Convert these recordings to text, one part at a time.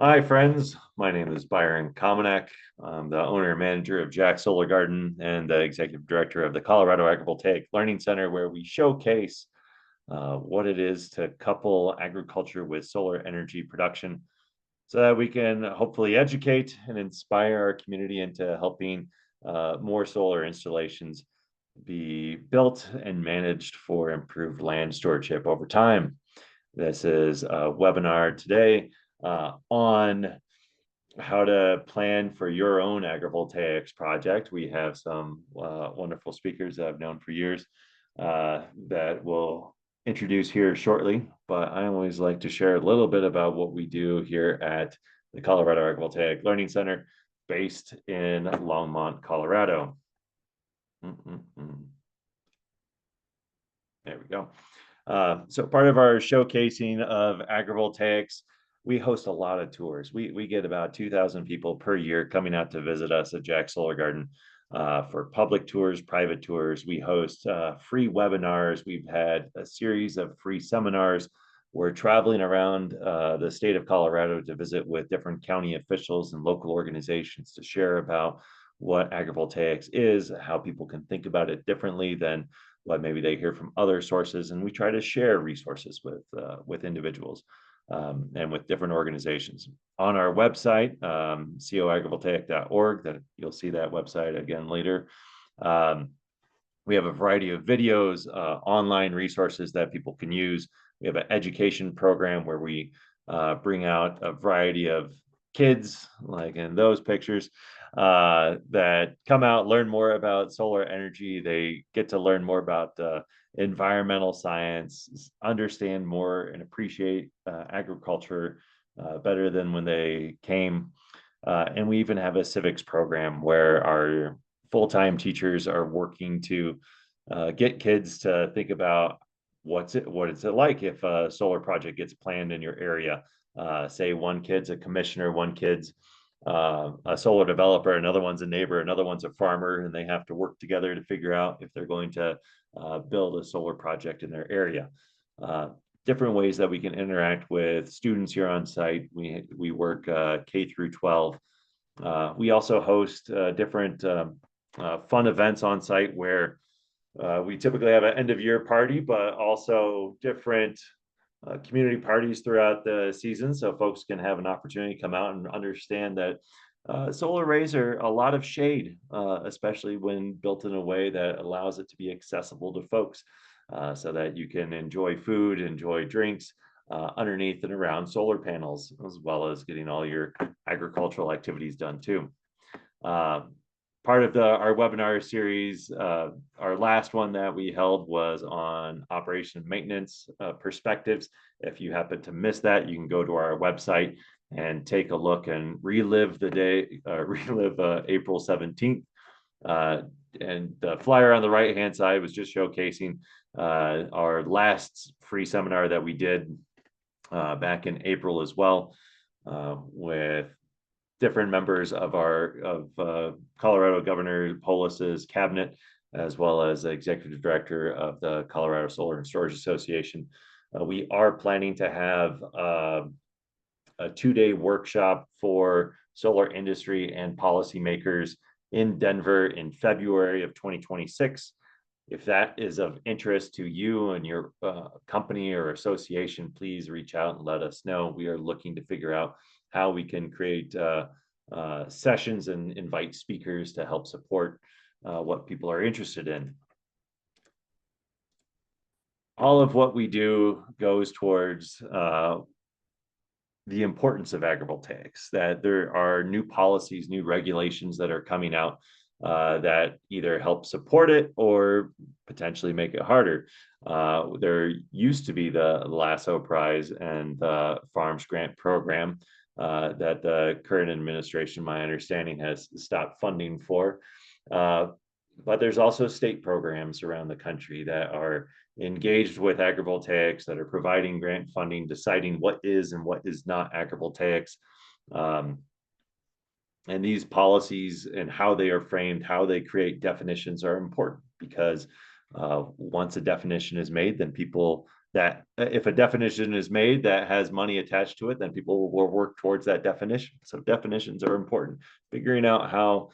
Hi, friends. My name is Byron Komanek. I'm the owner and manager of Jack Solar Garden and the executive director of the Colorado Agrivoltaic Learning Center, where we showcase what it is to couple agriculture with solar energy production so that we can hopefully educate and inspire our community into helping more solar installations be built and managed for improved land stewardship over time. This is a webinar today on how to plan for your own agrivoltaics project. We have some wonderful speakers that I've known for years that will introduce here shortly, but I always like to share a little bit about what we do here at the Colorado Agrivoltaic Learning Center based in Longmont, Colorado. There we go. So part of our showcasing of agrivoltaics, we host a lot of tours. We get about 2,000 people per year coming out to visit us at Jack Solar Garden for public tours, private tours. We host free webinars. We've had a series of free seminars. We're traveling around the state of Colorado to visit with different county officials and local organizations to share about what agrivoltaics is, how people can think about it differently than what maybe they hear from other sources, and we try to share resources with individuals and with different organizations. On our website, coagrivoltaic.org, that you'll see that website again later. We have a variety of videos, online resources that people can use. We have an education program where we bring out a variety of kids, like in those pictures, that come out, learn more about solar energy. They get to learn more about environmental science, understand more and appreciate agriculture better than when they came. And we even have a civics program where our full-time teachers are working to get kids to think about what is it like if a solar project gets planned in your area. Say one kid's a commissioner, one kid's a solar developer, another one's a neighbor, another one's a farmer, and they have to work together to figure out if they're going to build a solar project in their area. Different ways that we can interact with students here on site. We work K through 12. We also host different fun events on site where we typically have an end of year party, but also different community parties throughout the season, so folks can have an opportunity to come out and understand that solar arrays are a lot of shade, especially when built in a way that allows it to be accessible to folks, so that you can enjoy food, enjoy drinks underneath and around solar panels, as well as getting all your agricultural activities done too. Part of our webinar series, our last one that we held was on operation and maintenance perspectives. If you happen to miss that, you can go to our website and take a look and relive the day, April 17th. And the flyer on the right-hand side was just showcasing our last free seminar that we did back in April as well, with different members of Colorado Governor Polis's cabinet, as well as the executive director of the Colorado Solar and Storage Association. We are planning to have a 2-day workshop for solar industry and policymakers in Denver in February of 2026. If that is of interest to you and your company or association, please reach out and let us know. We are looking to figure out how we can create sessions and invite speakers to help support what people are interested in. All of what we do goes towards the importance of agrivoltaics, that there are new policies, new regulations that are coming out that either help support it or potentially make it harder. There used to be the Lasso Prize and the Farms Grant Program that the current administration, my understanding, has stopped funding for. But there's also state programs around the country that are engaged with agrivoltaics, that are providing grant funding, deciding what is and what is not agrivoltaics. And these policies and how they are framed, how they create definitions are important, because once a definition is made, then people that if a definition is made that has money attached to it, then people will work towards that definition. So definitions are important. Figuring out how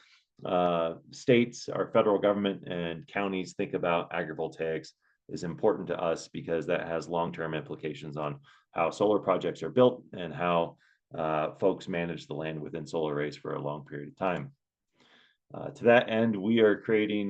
states, our federal government, and counties think about agrivoltaics is important to us, because that has long-term implications on how solar projects are built and how folks manage the land within solar arrays for a long period of time. To that end, we are creating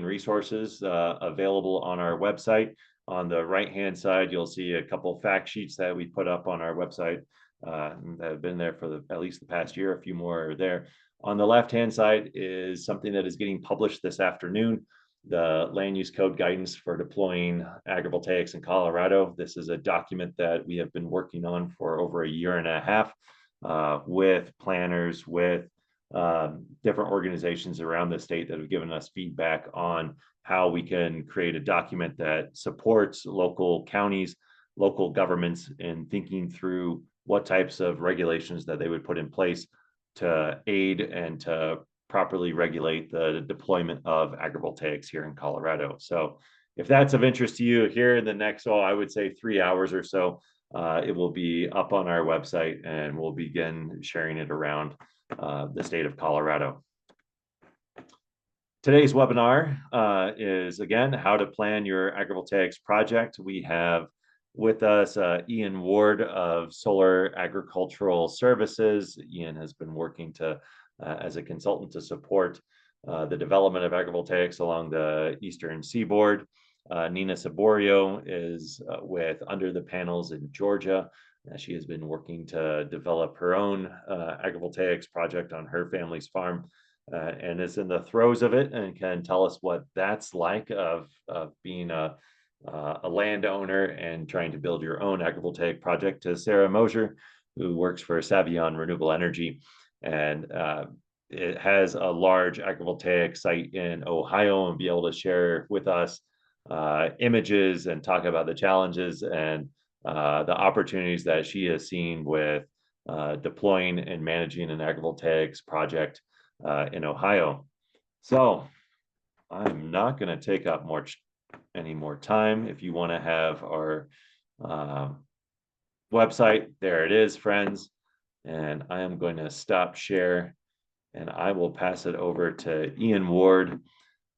resources available on our website. On the right-hand side, you'll see a couple of fact sheets that we put up on our website that have been there for at least the past year. A few more are there. On the left-hand side is something that is getting published this afternoon, the land use code guidance for deploying agrivoltaics in Colorado. This is a document that we have been working on for over a year and a half with planners, with different organizations around the state that have given us feedback on how we can create a document that supports local counties, local governments in thinking through what types of regulations that they would put in place to aid and to properly regulate the deployment of agrivoltaics here in Colorado. So if that's of interest to you, here in the next, I would say 3 hours or so, it will be up on our website, and we'll begin sharing it around the state of Colorado. Today's webinar is, again, how to plan your agrivoltaics project. We have with us Ian Ward of Solar Agricultural Services. Ian has been working as a consultant to support the development of agrivoltaics along the eastern seaboard. Nina Saborio is with Under the Panels in Georgia. She has been working to develop her own agrivoltaics project on her family's farm, and is in the throes of it, and can tell us what that's like of being a landowner and trying to build your own agrivoltaic project. To Sarah Mosier, who works for Savion Renewable Energy, and it has a large agrivoltaic site in Ohio, and be able to share with us images and talk about the challenges and the opportunities that she has seen with deploying and managing an agrivoltaics project in Ohio. So I'm not going to take up any more time. If you want to have our website, there it is, friends. And I am going to stop share, and I will pass it over to Ian Ward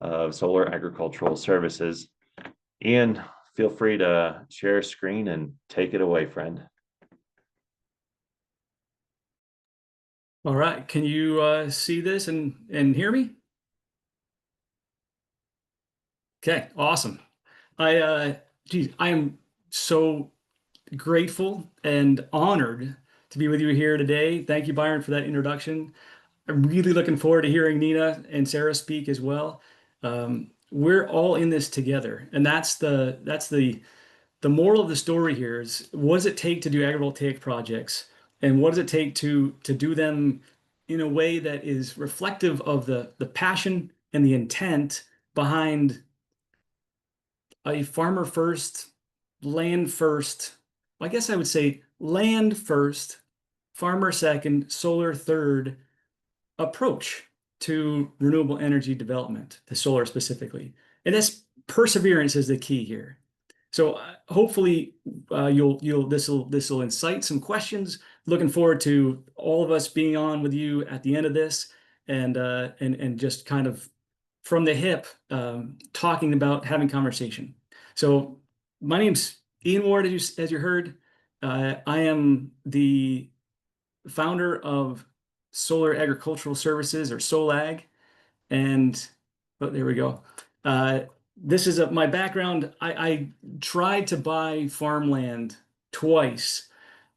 of Solar Agricultural Services. Ian, feel free to share screen and take it away, friend. All right, can you see this and hear me? Okay, awesome. I am so grateful and honored to be with you here today. Thank you, Byron, for that introduction. I'm really looking forward to hearing Nina and Sarah speak as well. We're all in this together, and that's the moral of the story here is, what does it take to do agrivoltaic projects, and what does it take to do them in a way that is reflective of the passion and the intent behind a farmer first, land first. Well, I guess I would say land first, farmer second, solar third approach to renewable energy development, to solar specifically. And this perseverance is the key here. So hopefully this will incite some questions. Looking forward to all of us being on with you at the end of this, and just kind of from the hip, talking about having conversation. So my name's Ian Ward, as you heard. I am the founder of Solar Agricultural Services, or SOLAG, and there we go. This is my background. I tried to buy farmland twice.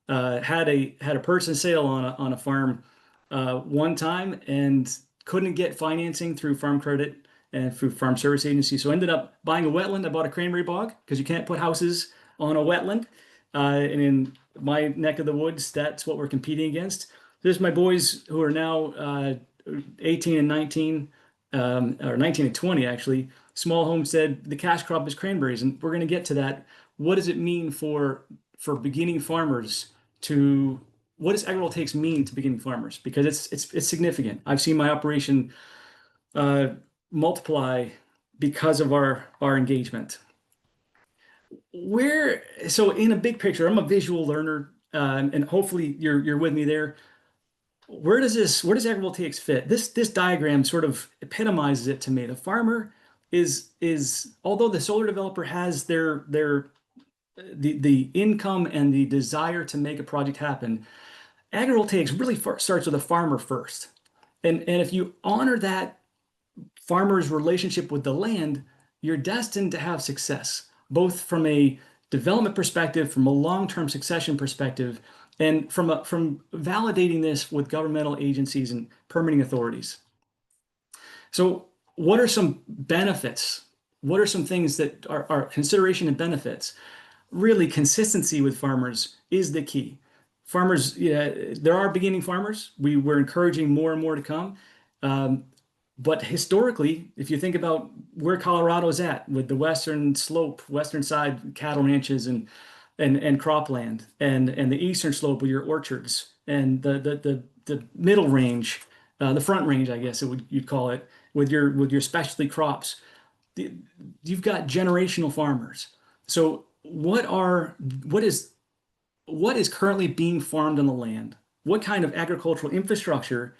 Had a purchase and sale on a farm one time, and couldn't get financing through Farm Credit and through Farm Service Agency. So ended up buying a wetland. I bought a cranberry bog because you can't put houses on a wetland. And in my neck of the woods, that's what we're competing against. There's my boys who are now 18 and 19, or 19 and 20 actually. Small homestead. The cash crop is cranberries, and we're going to get to that. What does it mean for beginning farmers to? What does agrivoltaics mean to beginning farmers? Because it's significant. I've seen my operation multiply because of our engagement. so in a big picture, I'm a visual learner, and hopefully you're with me there. Where does agrivoltaics fit? This diagram sort of epitomizes it to me. The farmer is although the solar developer has the income and the desire to make a project happen, agrivoltaics really starts with a farmer first. And if you honor that farmer's relationship with the land, you're destined to have success, both from a development perspective, from a long-term succession perspective, and from validating this with governmental agencies and permitting authorities. So, what are some benefits? What are some things that are consideration and benefits? Really, consistency with farmers is the key. Farmers, yeah, there are beginning farmers. We're encouraging more and more to come. Um, but historically, if you think about where Colorado's at with the western slope, western side cattle ranches and cropland, and the eastern slope with your orchards, and the middle range, the front range, I guess you'd call it, with your specialty crops, you've got generational farmers. So what is what is currently being farmed on the land? What kind of agricultural infrastructure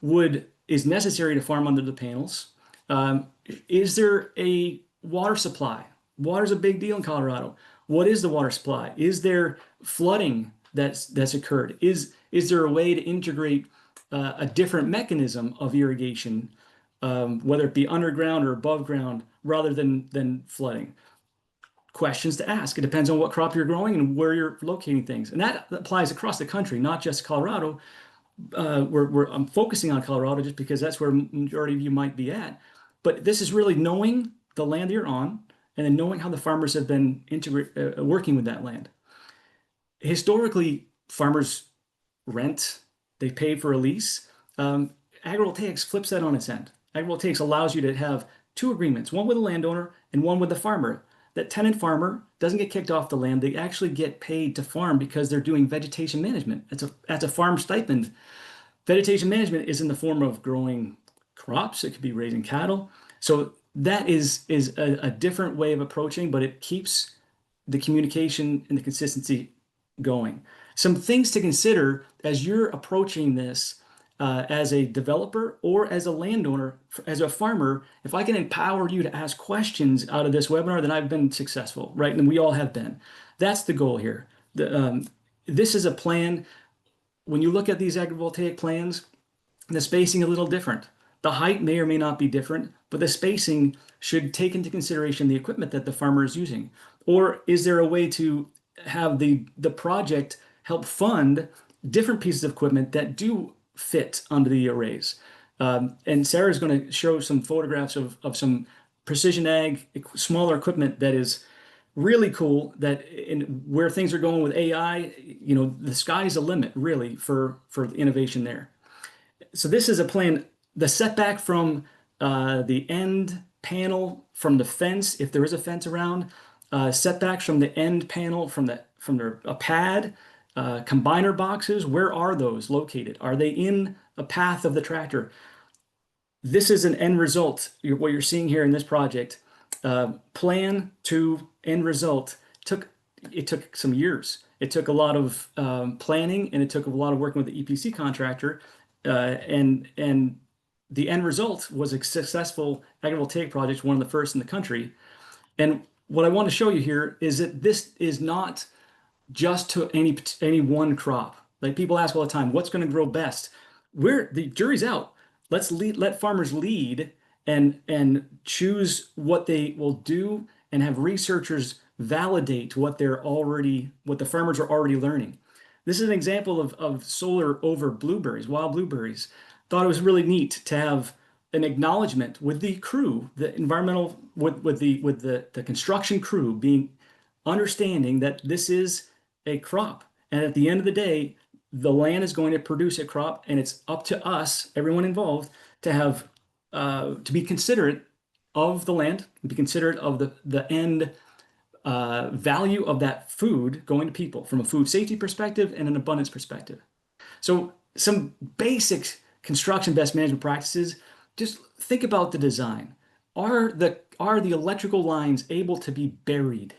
would is necessary to farm under the panels? Um, is there a water supply? Water's a big deal in Colorado. What is the water supply? Is there flooding that's occurred? Is there a way to integrate a different mechanism of irrigation, whether it be underground or above ground, rather than flooding? Questions to ask. It depends on what crop you're growing and where you're locating things, and that applies across the country, not just Colorado. I'm focusing on Colorado just because that's where majority of you might be at. But this is really knowing the land you're on and then knowing how the farmers have been working with that land. Historically, farmers rent, they pay for a lease. Um, Agrivoltaics flips that on its end. Agrivoltaics allows you to have two agreements, one with the landowner and one with the farmer. That tenant farmer doesn't get kicked off the land. They actually get paid to farm because they're doing vegetation management. That's a farm stipend. Vegetation management is in the form of growing crops. It could be raising cattle. So that is a different way of approaching, but it keeps the communication and the consistency going. Some things to consider as you're approaching this as a developer or as a landowner, as a farmer. If I can empower you to ask questions out of this webinar, then I've been successful, right? And we all have been. That's the goal here. This is a plan. When you look at these agrivoltaic plans, the spacing a little different. The height may or may not be different, but the spacing should take into consideration the equipment that the farmer is using. Or is there a way to have the project help fund different pieces of equipment that do fit under the arrays? And Sarah's going to show some photographs of some precision ag, smaller equipment that is really cool, that in where things are going with AI, the sky's the limit really for innovation there. So this is a plan, the setback from the end panel from the fence, if there is a fence around, setbacks from the end panel from a pad, combiner boxes, where are those located? Are they in a path of the tractor? This is an end result. What you're seeing here in this project, plan to end result, it took some years. It took a lot of planning, and it took a lot of working with the EPC contractor, and the end result was a successful agrivoltaic project, one of the first in the country. And what I want to show you here is that this is not just to any one crop. Like people ask all the time, what's going to grow best? The jury's out. Let farmers lead and choose what they will do, and have researchers validate what the farmers are already learning. This is an example of solar over blueberries, wild blueberries. Thought it was really neat to have an acknowledgement with the crew, the environmental, with the construction crew being understanding that this is a crop. And at the end of the day, the land is going to produce a crop, and it's up to us, everyone involved, to have to be considerate of the land, be considerate of the end value of that food going to people from a food safety perspective and an abundance perspective. So some basic construction best management practices, just think about the design. Are the electrical lines able to be buried?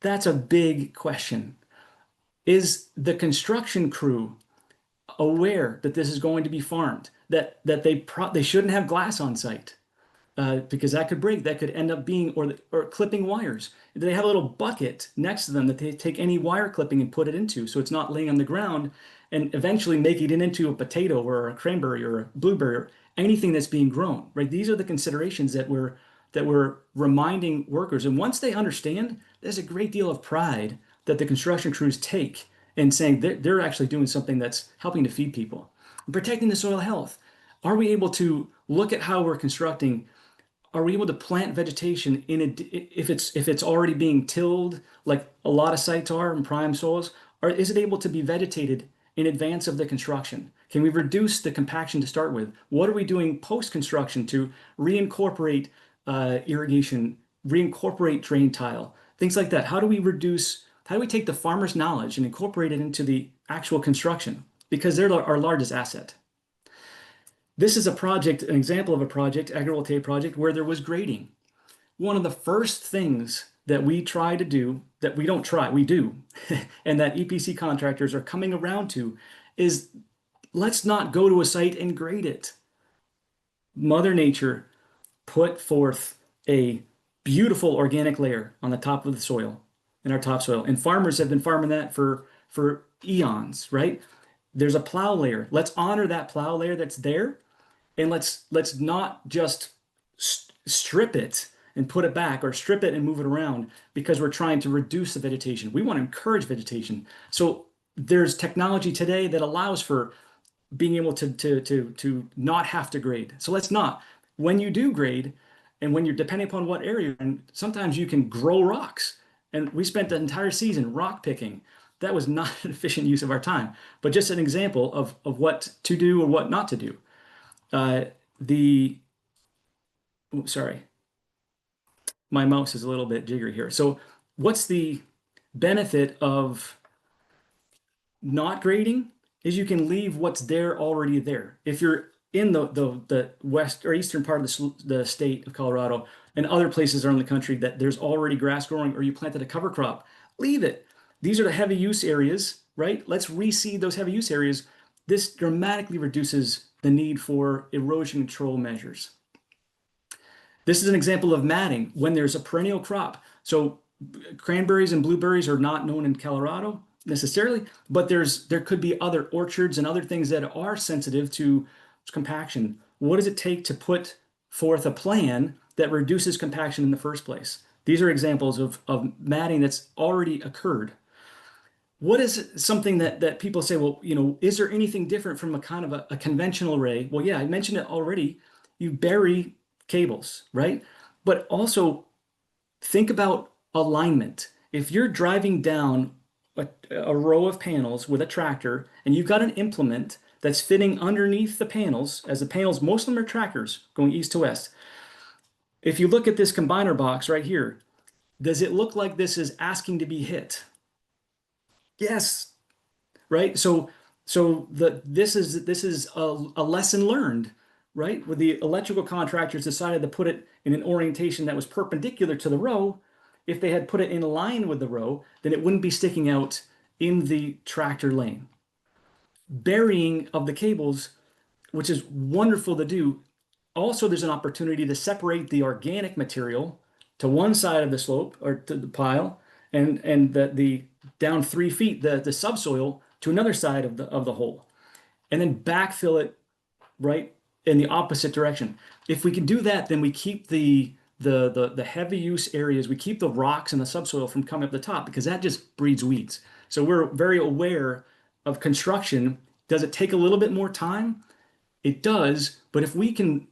That's a big question. Is the construction crew aware that this is going to be farmed, that they shouldn't have glass on site? Because that could break, that could end up being, or clipping wires. They have a little bucket next to them that they take any wire clipping and put it into, so it's not laying on the ground and eventually making it into a potato or a cranberry or a blueberry or anything that's being grown, right? These are the considerations that we're reminding workers. And once they understand, there's a great deal of pride that the construction crews take in saying they're actually doing something that's helping to feed people. Protecting the soil health. Are we able to look at how we're constructing? Are we able to plant vegetation if it's already being tilled, like a lot of sites are in prime soils, or is it able to be vegetated in advance of the construction? Can we reduce the compaction to start with? What are we doing post-construction to reincorporate irrigation, reincorporate drain tile, things like that? How do we take the farmer's knowledge and incorporate it into the actual construction? Because they're our largest asset. This is an example of a project, agrivoltaic project, where there was grading. One of the first things that we try to do, that we don't try, we do, and that EPC contractors are coming around to, is let's not go to a site and grade it. Mother Nature put forth a beautiful organic layer on the top of the soil, in our topsoil, and farmers have been farming that for eons, right? There's a plow layer. Let's honor that plow layer that's there, and let's not just strip it and put it back, or strip it and move it around because we're trying to reduce the vegetation. We want to encourage vegetation. So there's technology today that allows for being able to not have to grade. So let's not. When you do grade, and when you're depending upon what area, and sometimes you can grow rocks. And we spent the entire season rock picking. That was not an efficient use of our time, but just an example of what to do or what not to do. Sorry, my mouse is a little bit jiggery here. So what's the benefit of not grading? Is you can leave what's there already there. If you're in the west or eastern part of the state of Colorado and other places around the country that there's already grass growing, or you planted a cover crop, leave it. These are the heavy use areas, right? Let's reseed those heavy use areas. This dramatically reduces the need for erosion control measures. This is an example of matting when there's a perennial crop. So cranberries and blueberries are not known in Colorado necessarily, but there could be other orchards and other things that are sensitive to compaction. What does it take to put forth a plan that reduces compaction in the first place? These are examples of matting that's already occurred. What is something that people say, well, is there anything different from a kind of a conventional array? Well, yeah, I mentioned it already. You bury cables, right? But also think about alignment. If you're driving down a row of panels with a tractor and you've got an implement that's fitting underneath the panels, as the panels, most of them are trackers going east to west. If you look at this combiner box right here, does it look like this is asking to be hit? Yes, right? So this is a lesson learned, right? Where the electrical contractors decided to put it in an orientation that was perpendicular to the row. If they had put it in line with the row, then it wouldn't be sticking out in the tractor lane. Burying of the cables, which is wonderful to do. Also, there's an opportunity to separate the organic material to one side of the slope or to the pile, and the down 3 feet, the subsoil to another side of the hole, and then backfill it right in the opposite direction. If we can do that, then we keep the heavy use areas, we keep the rocks and the subsoil from coming up the top, because that just breeds weeds. So we're very aware of construction. Does it take a little bit more time? It does, but if we can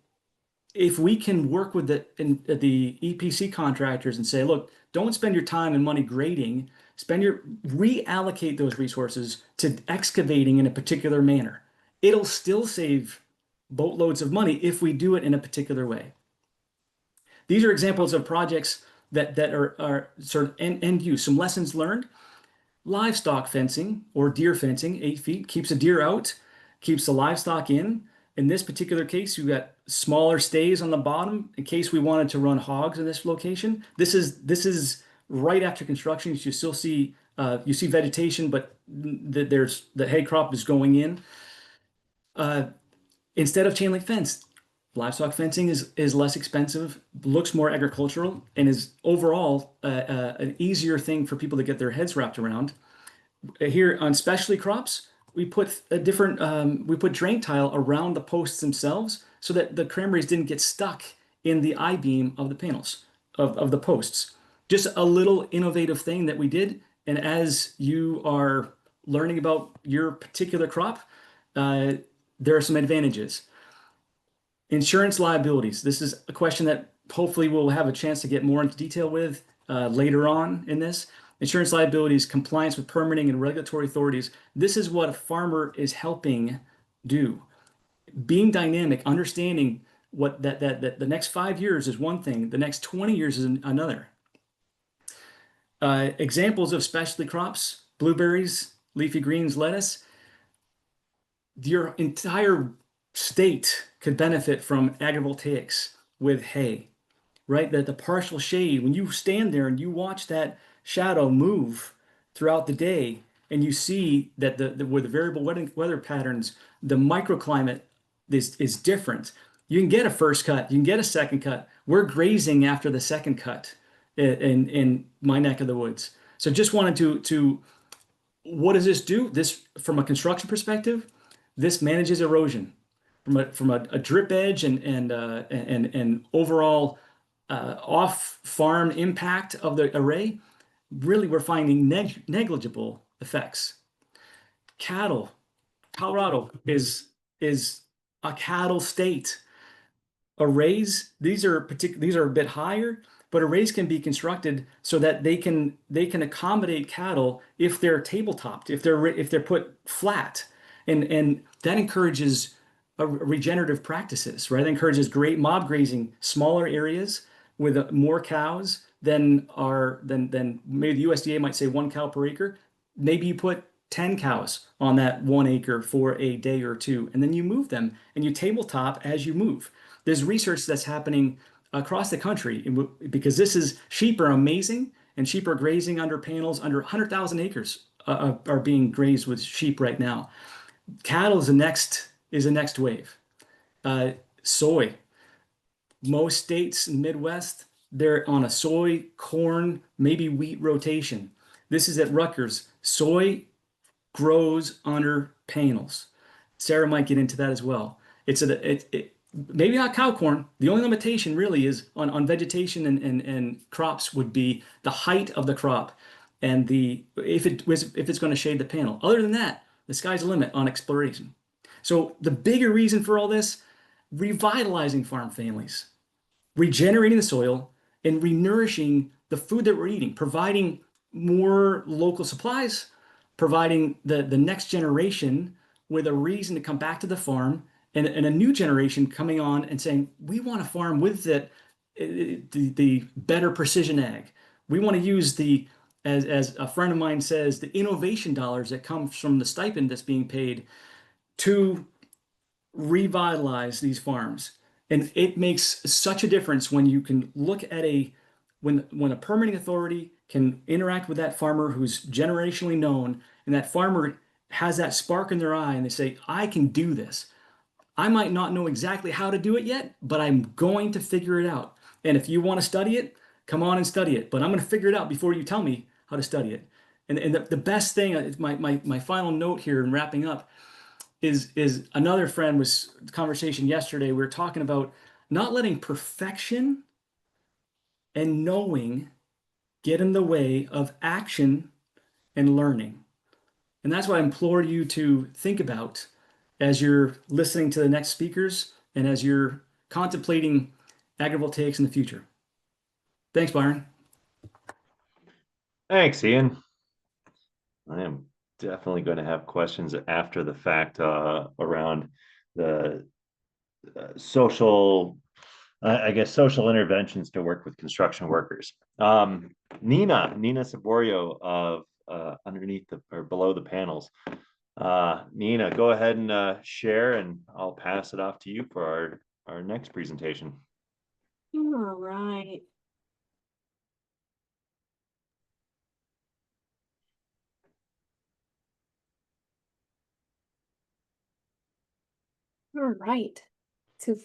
work with the EPC contractors and say, look, don't spend your time and money grading, reallocate those resources to excavating in a particular manner. It'll still save boatloads of money if we do it in a particular way. These are examples of projects that are sort of end use. Some lessons learned: livestock fencing or deer fencing, 8 feet, keeps a deer out, keeps the livestock in. In this particular case, you've got smaller stays on the bottom in case we wanted to run hogs in this location. This is right after construction, you still see you see vegetation, but there's the hay crop is going in. Uh, Instead of chain link fence, livestock fencing is less expensive, looks more agricultural, and is overall an easier thing for people to get their heads wrapped around. Here on specialty crops, we put a different we put drain tile around the posts themselves so that the cranberries didn't get stuck in the I-beam of the panels of the posts. Just a little innovative thing that we did. And as you are learning about your particular crop, uh, there are some advantages. Insurance liabilities. This is a question that hopefully we'll have a chance to get more into detail with later on in this. Insurance liabilities, compliance with permitting and regulatory authorities. This is what a farmer is helping do. Being dynamic, understanding what that the next 5 years is one thing, the next 20 years is another. Examples of specialty crops: blueberries, leafy greens, lettuce. Your entire state could benefit from agrivoltaics with hay, right? That the partial shade, when you stand there and you watch that shadow move throughout the day, and you see that with the variable weather patterns, the microclimate is different. You can get a first cut, you can get a second cut. We're grazing after the second cut in my neck of the woods. So just wanted to what does this do? This, from a construction perspective, this manages erosion from a drip edge and overall off farm impact of the array. Really, we're finding negligible effects. Cattle. Colorado is a cattle state. Arrays, these are a bit higher, but arrays can be constructed so that they can accommodate cattle if they're tabletopped, if they're put flat, and that encourages regenerative practices, right? That encourages great mob grazing, smaller areas with more cows than maybe the USDA might say 1 cow per acre. Maybe you put 10 cows on that 1 acre for a day or two, and then you move them and you tabletop as you move. There's research that's happening across the country because sheep are amazing, and sheep are grazing under panels under 100,000 acres are being grazed with sheep right now. Cattle is the next wave. Soy. Most states in the Midwest, they're on a soy, corn, maybe wheat rotation. This is at Rutgers. Soy grows under panels. Sarah might get into that as well. Maybe not cow corn. The only limitation really is on vegetation and crops would be the height of the crop and if it's going to shade the panel. Other than that, the sky's the limit on exploration. So the bigger reason for all this, revitalizing farm families, regenerating the soil, and renourishing the food that we're eating, providing more local supplies, providing the next generation with a reason to come back to the farm, and a new generation coming on and saying, we want to farm with the better precision ag. We want to use as a friend of mine says, the innovation dollars that come from the stipend that's being paid to revitalize these farms. And it makes such a difference when you can look at when a permitting authority can interact with that farmer who's generationally known, and that farmer has that spark in their eye and they say, I can do this. I might not know exactly how to do it yet, but I'm going to figure it out. And if you want to study it, come on and study it. But I'm going to figure it out before you tell me how to study it. And the best thing, my final note here in wrapping up, is another friend was conversation yesterday. We were talking about not letting perfection and knowing get in the way of action and learning. And that's what I implore you to think about as you're listening to the next speakers and as you're contemplating agrivoltaics in the future. Thanks, Byron. Thanks, Ian. I am definitely going to have questions after the fact around the social interventions to work with construction workers. Nina Saborio of underneath or below the panels. Nina, go ahead and share, and I'll pass it off to you for our next presentation. All right. All right. So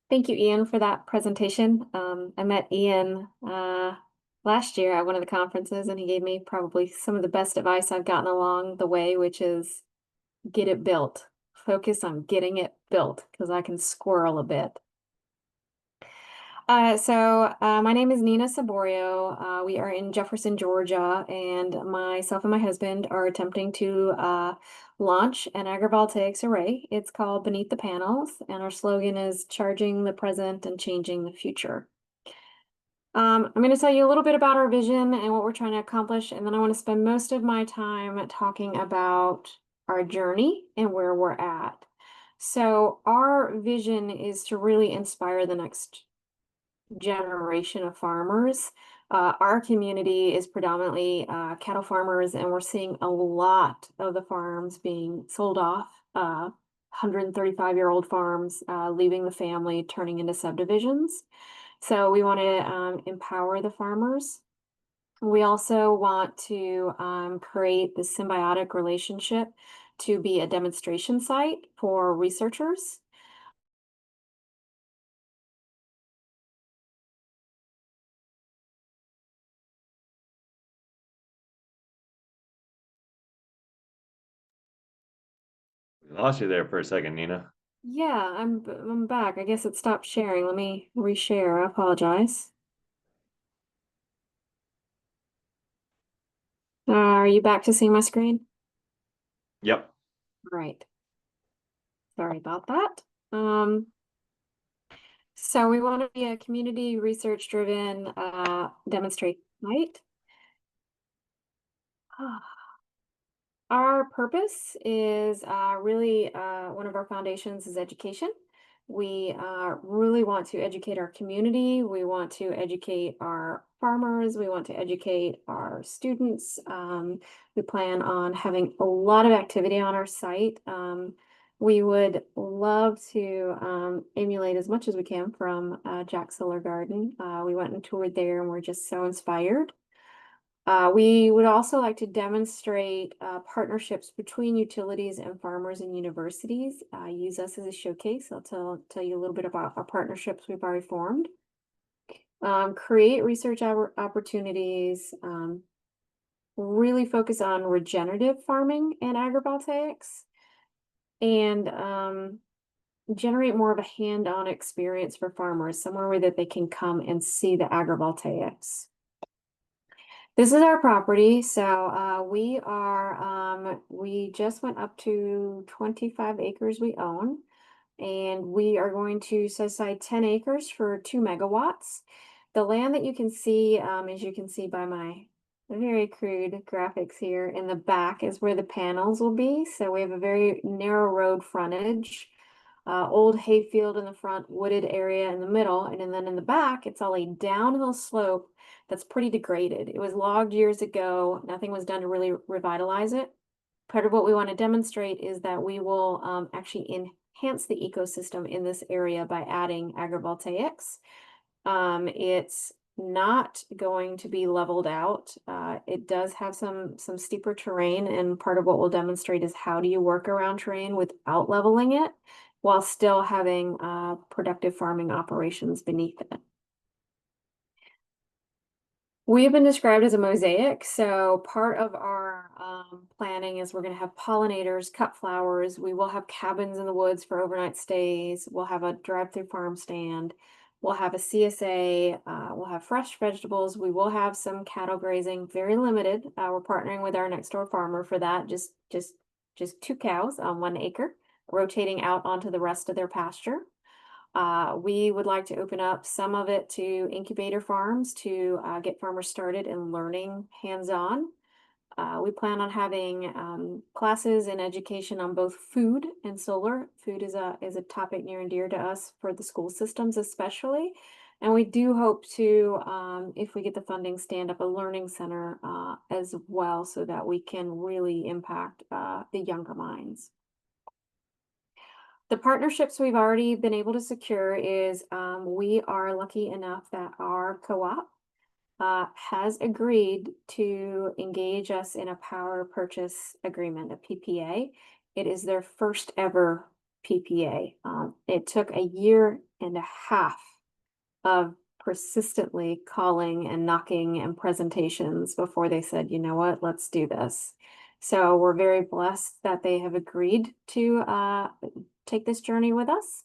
thank you, Ian, for that presentation. I met Ian last year at one of the conferences, and he gave me probably some of the best advice I've gotten along the way, which is get it built. Focus on getting it built because I can squirrel a bit. My name is Nina Saborio. We are in Jefferson, Georgia, and myself and my husband are attempting to launch an agrivoltaics array. It's called Beneath the Panels, and our slogan is charging the present and changing the future. I'm going to tell you a little bit about our vision and what we're trying to accomplish, and then I want to spend most of my time talking about our journey and where we're at. So our vision is to really inspire the next generation of farmers. Our community is predominantly cattle farmers, and we're seeing a lot of the farms being sold off, 135-year-old farms leaving the family, turning into subdivisions. So we want to empower the farmers. We also want to create this symbiotic relationship to be a demonstration site for researchers. We lost you there for a second, Nina. Yeah, I'm back. I guess it stopped sharing. Let me reshare. I apologize. Are you back to seeing my screen? Yep. Right. Sorry about that. So we want to be a community research driven demonstration site. Our purpose is really one of our foundations is education. We really want to educate our community. We want to educate our farmers. We want to educate our students. We plan on having a lot of activity on our site. We would love to emulate as much as we can from Jack Solar Garden. We went and toured there and we're just so inspired. We would also like to demonstrate partnerships between utilities and farmers and universities. Use us as a showcase. I'll tell you a little bit about our partnerships we've already formed. Create research opportunities. Really focus on regenerative farming and agrivoltaics. And generate more of a hand-on experience for farmers, somewhere where that they can come and see the agrivoltaics. This is our property. So we just went up to 25 acres we own, and we are going to set aside 10 acres for 2 megawatts. The land that you can see, as you can see by my very crude graphics here in the back, is where the panels will be. So we have a very narrow road frontage, old hayfield in the front, wooded area in the middle, and then in the back, it's all a downhill slope that's pretty degraded. It was logged years ago. Nothing was done to really revitalize it. Part of what we want to demonstrate is that we will actually enhance the ecosystem in this area by adding agrivoltaics. It's not going to be leveled out. It does have some steeper terrain, and part of what we'll demonstrate is how do you work around terrain without leveling it while still having productive farming operations beneath it. We have been described as a mosaic. So part of our planning is we're going to have pollinators, cut flowers. We will have cabins in the woods for overnight stays. We'll have a drive-through farm stand. We'll have a CSA. We'll have fresh vegetables. We will have some cattle grazing, very limited. We're partnering with our next door farmer for that. Just 2 cows on 1 acre, rotating out onto the rest of their pasture. We would like to open up some of it to incubator farms to get farmers started in learning hands-on. We plan on having classes and education on both food and solar. Food is a topic near and dear to us for the school systems especially. And we do hope to, if we get the funding, stand up a learning center as well so that we can really impact the younger minds. The partnerships we've already been able to secure is we are lucky enough that our co-op has agreed to engage us in a power purchase agreement, a PPA. It is their first ever PPA. It took a year and a half of persistently calling and knocking and presentations before they said, you know what, let's do this. So we're very blessed that they have agreed to take this journey with us.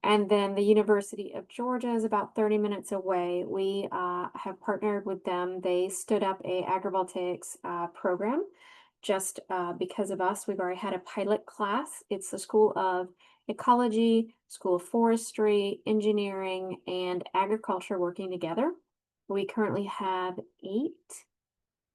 And then the University of Georgia is about 30 minutes away. We have partnered with them. They stood up a agrivoltaics program just because of us. We've already had a pilot class. It's the School of Ecology, School of Forestry, Engineering, and Agriculture working together. We currently have 8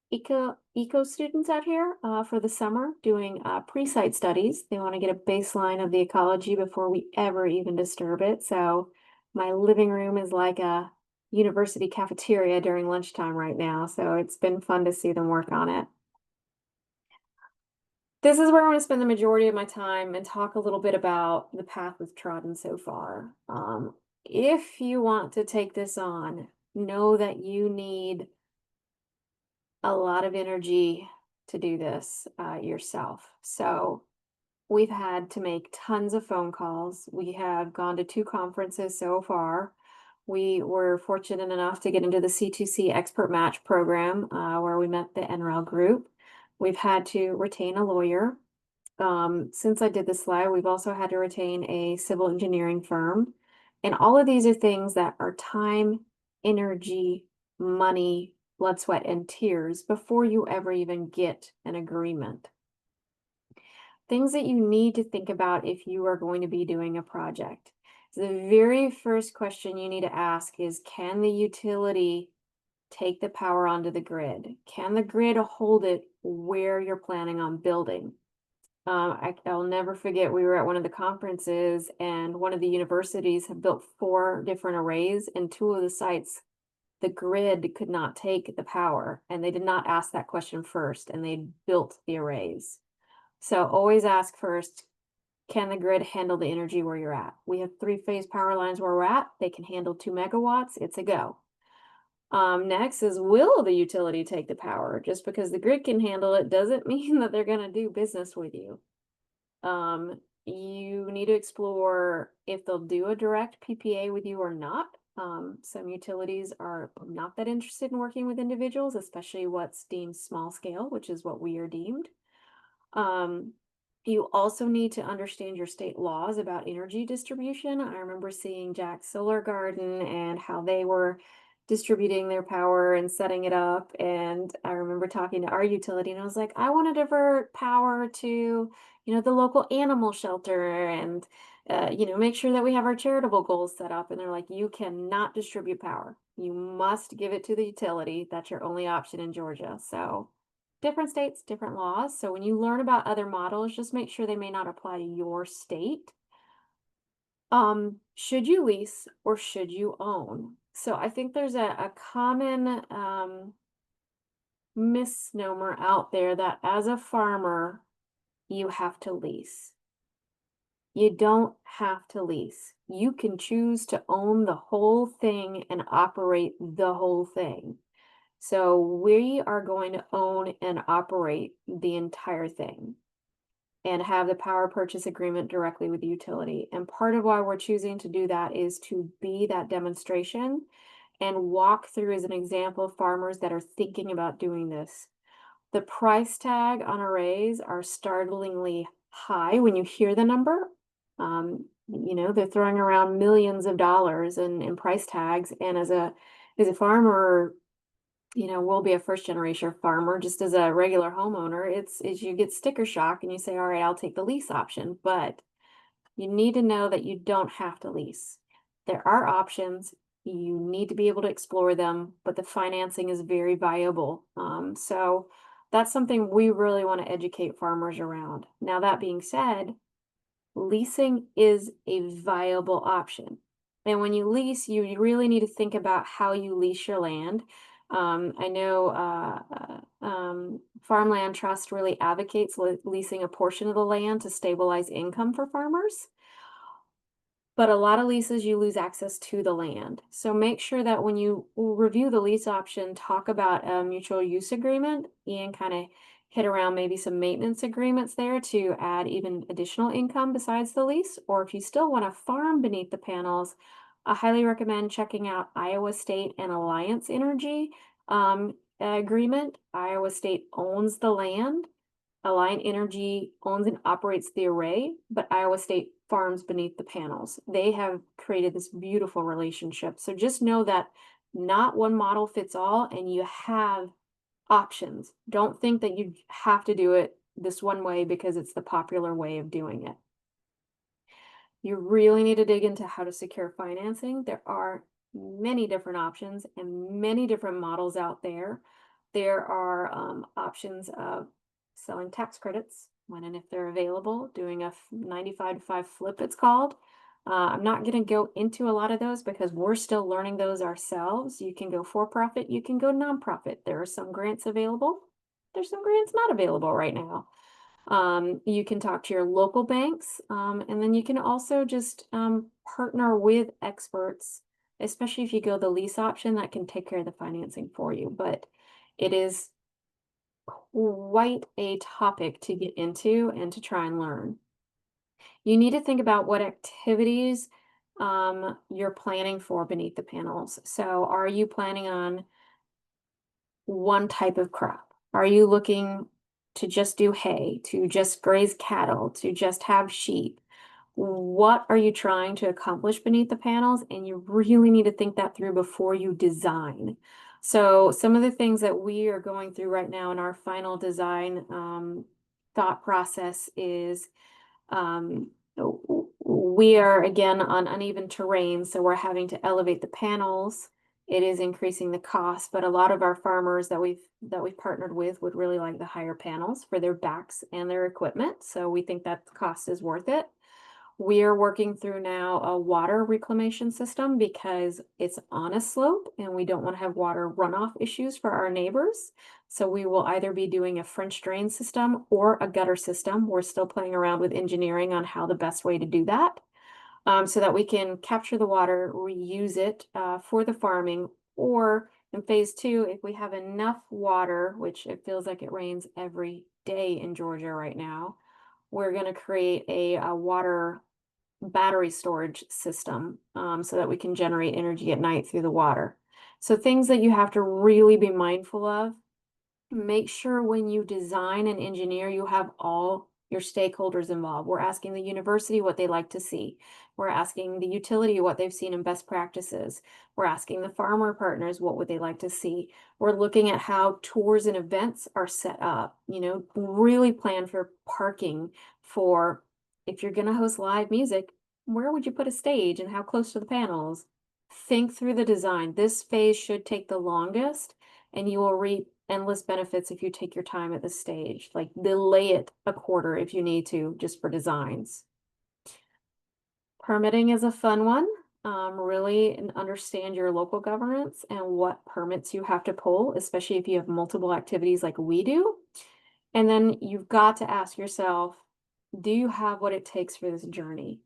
eco students out here for the summer doing pre-site studies. They want to get a baseline of the ecology before we ever even disturb it. So my living room is like a university cafeteria during lunchtime right now. So it's been fun to see them work on it. This is where I'm going to spend the majority of my time and talk a little bit about the path we've trodden so far. If you want to take this on, know that you need a lot of energy to do this yourself. So we've had to make tons of phone calls. We have gone to 2 conferences so far. We were fortunate enough to get into the C2C Expert Match program where we met the NREL group. We've had to retain a lawyer. Since I did the slide, we've also had to retain a civil engineering firm. And all of these are things that are time, energy, money, blood, sweat, and tears before you ever even get an agreement. Things that you need to think about if you are going to be doing a project. So the very first question you need to ask is, can the utility take the power onto the grid? Can the grid hold it where you're planning on building? I'll never forget, we were at one of the conferences and one of the universities had built 4 different arrays, and 2 of the sites, the grid could not take the power, and they did not ask that question first, and they built the arrays. So always ask first, can the grid handle the energy where you're at? We have 3-phase power lines where we're at. They can handle 2 megawatts. It's a go. Next is, will the utility take the power? Just because the grid can handle it doesn't mean that they're going to do business with you. You need to explore if they'll do a direct PPA with you or not. Some utilities are not that interested in working with individuals, especially what's deemed small scale, which is what we are deemed. You also need to understand your state laws about energy distribution. I remember seeing Jack's Solar Garden and how they were distributing their power and setting it up. And I remember talking to our utility and I was like, I want to divert power to, the local animal shelter and, make sure that we have our charitable goals set up. And they're like, you cannot distribute power. You must give it to the utility. That's your only option in Georgia. So different states, different laws. So when you learn about other models, just make sure they may not apply to your state. Should you lease or should you own? So I think there's a common misnomer out there that as a farmer, you have to lease. You don't have to lease. You can choose to own the whole thing and operate the whole thing. So we are going to own and operate the entire thing and have the power purchase agreement directly with the utility. And part of why we're choosing to do that is to be that demonstration and walk through as an example farmers that are thinking about doing this. The price tag on arrays are startlingly high when you hear the number. They're throwing around millions of dollars in price tags. And as a farmer, we'll be a first generation farmer. Just as a regular homeowner, it's you get sticker shock and you say, all right, I'll take the lease option. But you need to know that you don't have to lease. There are options. You need to be able to explore them, but the financing is very viable. So that's something we really want to educate farmers around. Now, that being said, leasing is a viable option. And when you lease, you really need to think about how you lease your land. I know Farmland Trust really advocates leasing a portion of the land to stabilize income for farmers. But a lot of leases, you lose access to the land. So make sure that when you review the lease option, talk about a mutual use agreement and kind of hit around maybe some maintenance agreements there to add even additional income besides the lease. Or if you still want to farm beneath the panels, I highly recommend checking out Iowa State and Alliance Energy agreement. Iowa State owns the land. Alliant Energy owns and operates the array, but Iowa State farms beneath the panels. They have created this beautiful relationship. So just know that not one model fits all, and you have options. Don't think that you have to do it this one way because it's the popular way of doing it. You really need to dig into how to secure financing. There are many different options and many different models out there. There are options of selling tax credits when and if they're available, doing a 95 to 5 flip, it's called. I'm not going to go into a lot of those because we're still learning those ourselves. You can go for profit, you can go nonprofit. There are some grants available. There's some grants not available right now. You can talk to your local banks, and then you can also just partner with experts, especially if you go the lease option that can take care of the financing for you. But it is quite a topic to get into and to try and learn. You need to think about what activities you're planning for beneath the panels. So are you planning on one type of crop? Are you looking to just do hay, to just graze cattle, to just have sheep? What are you trying to accomplish beneath the panels? And you really need to think that through before you design. So some of the things that we are going through right now in our final design thought process is we are again on uneven terrain, so we're having to elevate the panels. It is increasing the cost, but a lot of our farmers that we've partnered with would really like the higher panels for their backs and their equipment. So we think that the cost is worth it. We are working through now a water reclamation system because it's on a slope and we don't want to have water runoff issues for our neighbors. So we will either be doing a French drain system or a gutter system. We're still playing around with engineering on how the best way to do that, so that we can capture the water, reuse it for the farming, or in phase 2, if we have enough water, which it feels like it rains every day in Georgia right now, we're going to create a water battery storage system so that we can generate energy at night through the water. So things that you have to really be mindful of. Make sure when you design and engineer, you have all your stakeholders involved. We're asking the university what they like to see. We're asking the utility what they've seen in best practices. We're asking the farmer partners what would they like to see. We're looking at how tours and events are set up. You know, really plan for parking for if you're going to host live music, where would you put a stage and how close to the panels? Think through the design. This phase should take the longest, and you will reap endless benefits if you take your time at this stage. Like delay it a quarter if you need to, just for designs. Permitting is a fun one. Really understand your local governance and what permits you have to pull, especially if you have multiple activities like we do. And then you've got to ask yourself, do you have what it takes for this journey?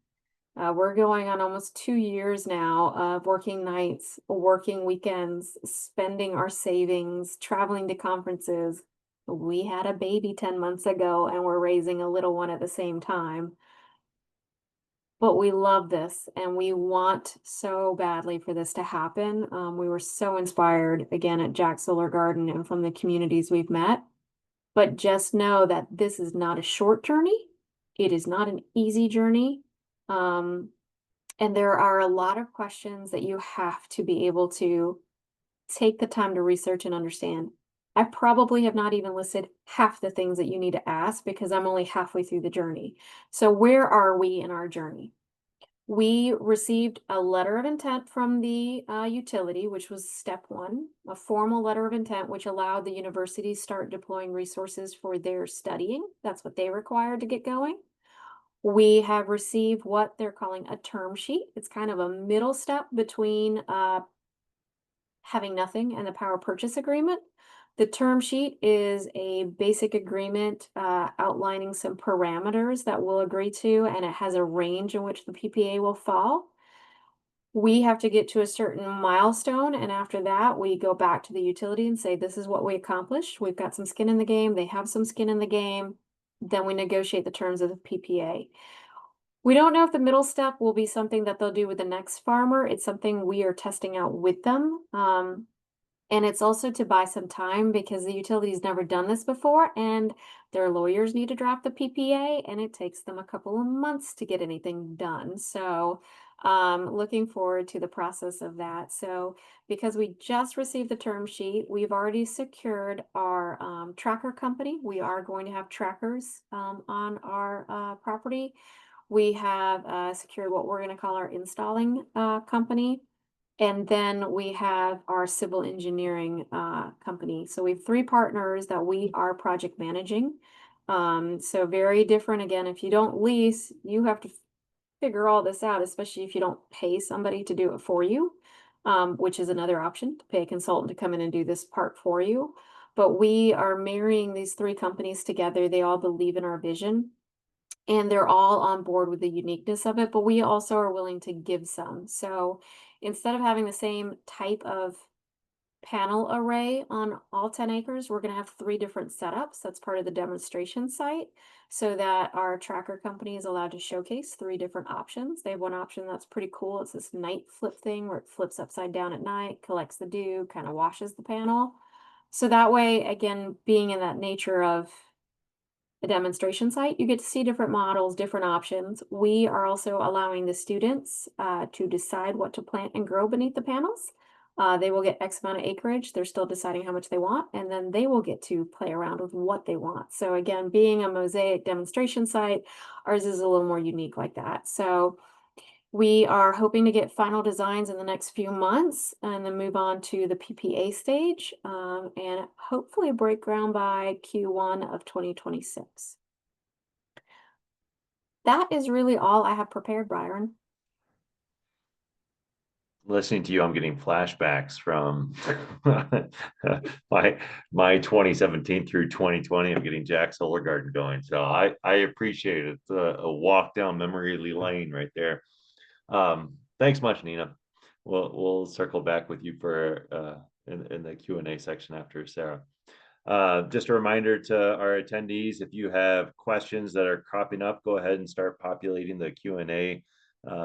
We're going on almost 2 years now of working nights, working weekends, spending our savings, traveling to conferences. We had a baby 10 months ago and we're raising a little one at the same time. But we love this and we want so badly for this to happen. We were so inspired again at Jack Solar Garden and from the communities we've met. But just know that this is not a short journey. It is not an easy journey. And there are a lot of questions that you have to be able to take the time to research and understand. I probably have not even listed half the things that you need to ask because I'm only halfway through the journey. So where are we in our journey? We received a letter of intent from the utility, which was step 1, a formal letter of intent, which allowed the university to start deploying resources for their studying. That's what they required to get going. We have received what they're calling a term sheet. It's kind of a middle step between having nothing and the power purchase agreement. The term sheet is a basic agreement outlining some parameters that we'll agree to, and it has a range in which the PPA will fall. We have to get to a certain milestone, and after that, we go back to the utility and say, this is what we accomplished. We've got some skin in the game. They have some skin in the game. Then we negotiate the terms of the PPA. We don't know if the middle step will be something that they'll do with the next farmer. It's something we are testing out with them. And it's also to buy some time because the utility's never done this before and their lawyers need to draft the PPA and it takes them a couple of months to get anything done. So looking forward to the process of that. So because we just received the term sheet, we've already secured our tracker company. We are going to have trackers on our property. We have secured what we're going to call our installing company. And then we have our civil engineering company. So we have 3 partners that we are project managing. So very different. Again, if you don't lease, you have to figure all this out, especially if you don't pay somebody to do it for you, which is another option, to pay a consultant to come in and do this part for you. But we are marrying these 3 companies together. They all believe in our vision. And they're all on board with the uniqueness of it, but we also are willing to give some. So instead of having the same type of panel array on all 10 acres, we're going to have 3 different setups. That's part of the demonstration site so that our tracker company is allowed to showcase 3 different options. They have one option that's pretty cool. It's this night flip thing where it flips upside down at night, collects the dew, kind of washes the panel. So that way, again, being in that nature of a demonstration site, you get to see different models, different options. We are also allowing the students to decide what to plant and grow beneath the panels. They will get X amount of acreage. They're still deciding how much they want, and then they will get to play around with what they want. So again, being a mosaic demonstration site, ours is a little more unique like that. So we are hoping to get final designs in the next few months and then move on to the PPA stage and hopefully break ground by Q1 of 2026. That is really all I have prepared, Byron. Listening to you, I'm getting flashbacks from my 2017 through 2020. I'm getting Jack Solar Garden going. So I appreciate it. It's a walk down memory lane right there. Thanks much, Nina. We'll circle back with you for in the Q&A section after Sarah. Just a reminder to our attendees, if you have questions that are cropping up, go ahead and start populating the Q&A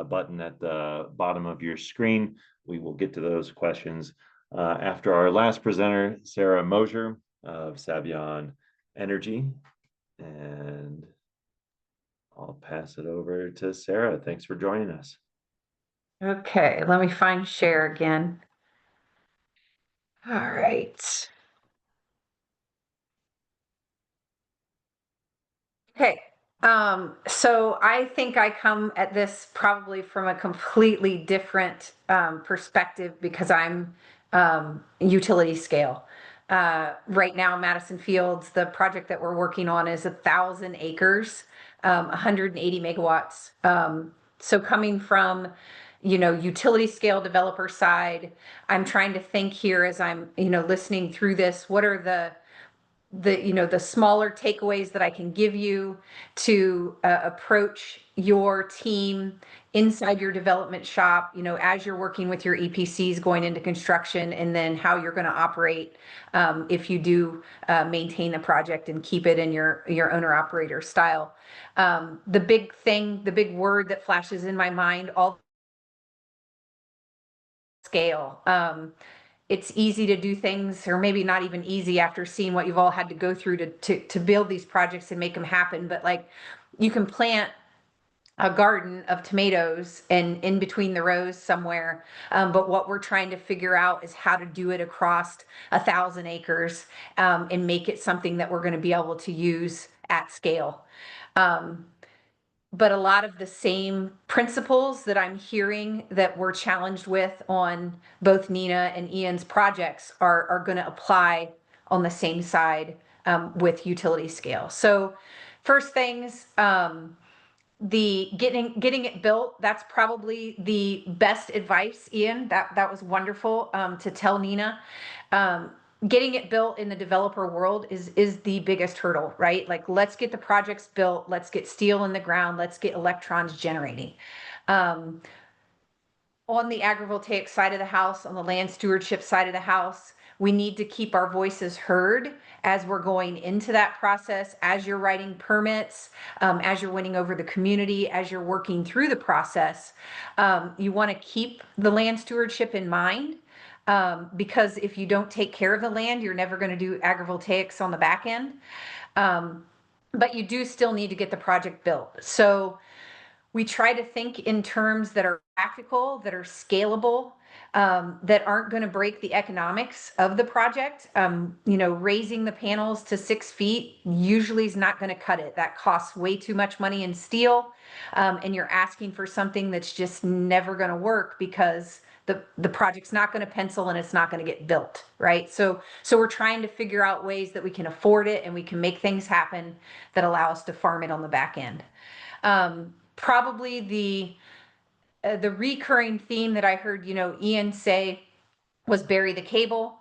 button at the bottom of your screen. We will get to those questions after our last presenter, Sarah Mosier of Savion Energy. And I'll pass it over to Sarah. Thanks for joining us. Okay, let me find share again. All right. Okay. So I think I come at this probably from a completely different perspective because I'm utility scale. Right now, Madison Fields, the project that we're working on is 1,000 acres, 180 megawatts. So coming from, utility scale developer side, I'm trying to think here as I'm, listening through this, what are the smaller takeaways that I can give you to approach your team inside your development shop, as you're working with your EPCs going into construction, and then how you're going to operate if you do maintain the project and keep it in your owner operator style. The big word that flashes in my mind, all scale. It's easy to do things, or maybe not even easy after seeing what you've all had to go through to build these projects and make them happen. But like, you can plant a garden of tomatoes and in between the rows somewhere. But what we're trying to figure out is how to do it across 1,000 acres and make it something that we're going to be able to use at scale. But a lot of the same principles that I'm hearing that we're challenged with on both Nina and Ian's projects are going to apply on the same side with utility scale. So first things, the getting it built, that's probably the best advice, Ian. That was wonderful to tell Nina. getting it built in the developer world is the biggest hurdle, right? Like, let's get the projects built, let's get steel in the ground, let's get electrons generating. On the agrivoltaic side of the house, on the land stewardship side of the house, we need to keep our voices heard as we're going into that process, as you're writing permits, as you're winning over the community, as you're working through the process. You want to keep the land stewardship in mind, because if you don't take care of the land, you're never going to do agrivoltaics on the back end. But you do still need to get the project built. So we try to think in terms that are practical, that are scalable, that aren't going to break the economics of the project. Raising the panels to 6 feet usually is not going to cut it. That costs way too much money in steel, and you're asking for something that's just never going to work because the project's not going to pencil and it's not going to get built, right? So we're trying to figure out ways that we can afford it and we can make things happen that allow us to farm it on the back end. Probably the recurring theme that I heard, Ian say was bury the cable,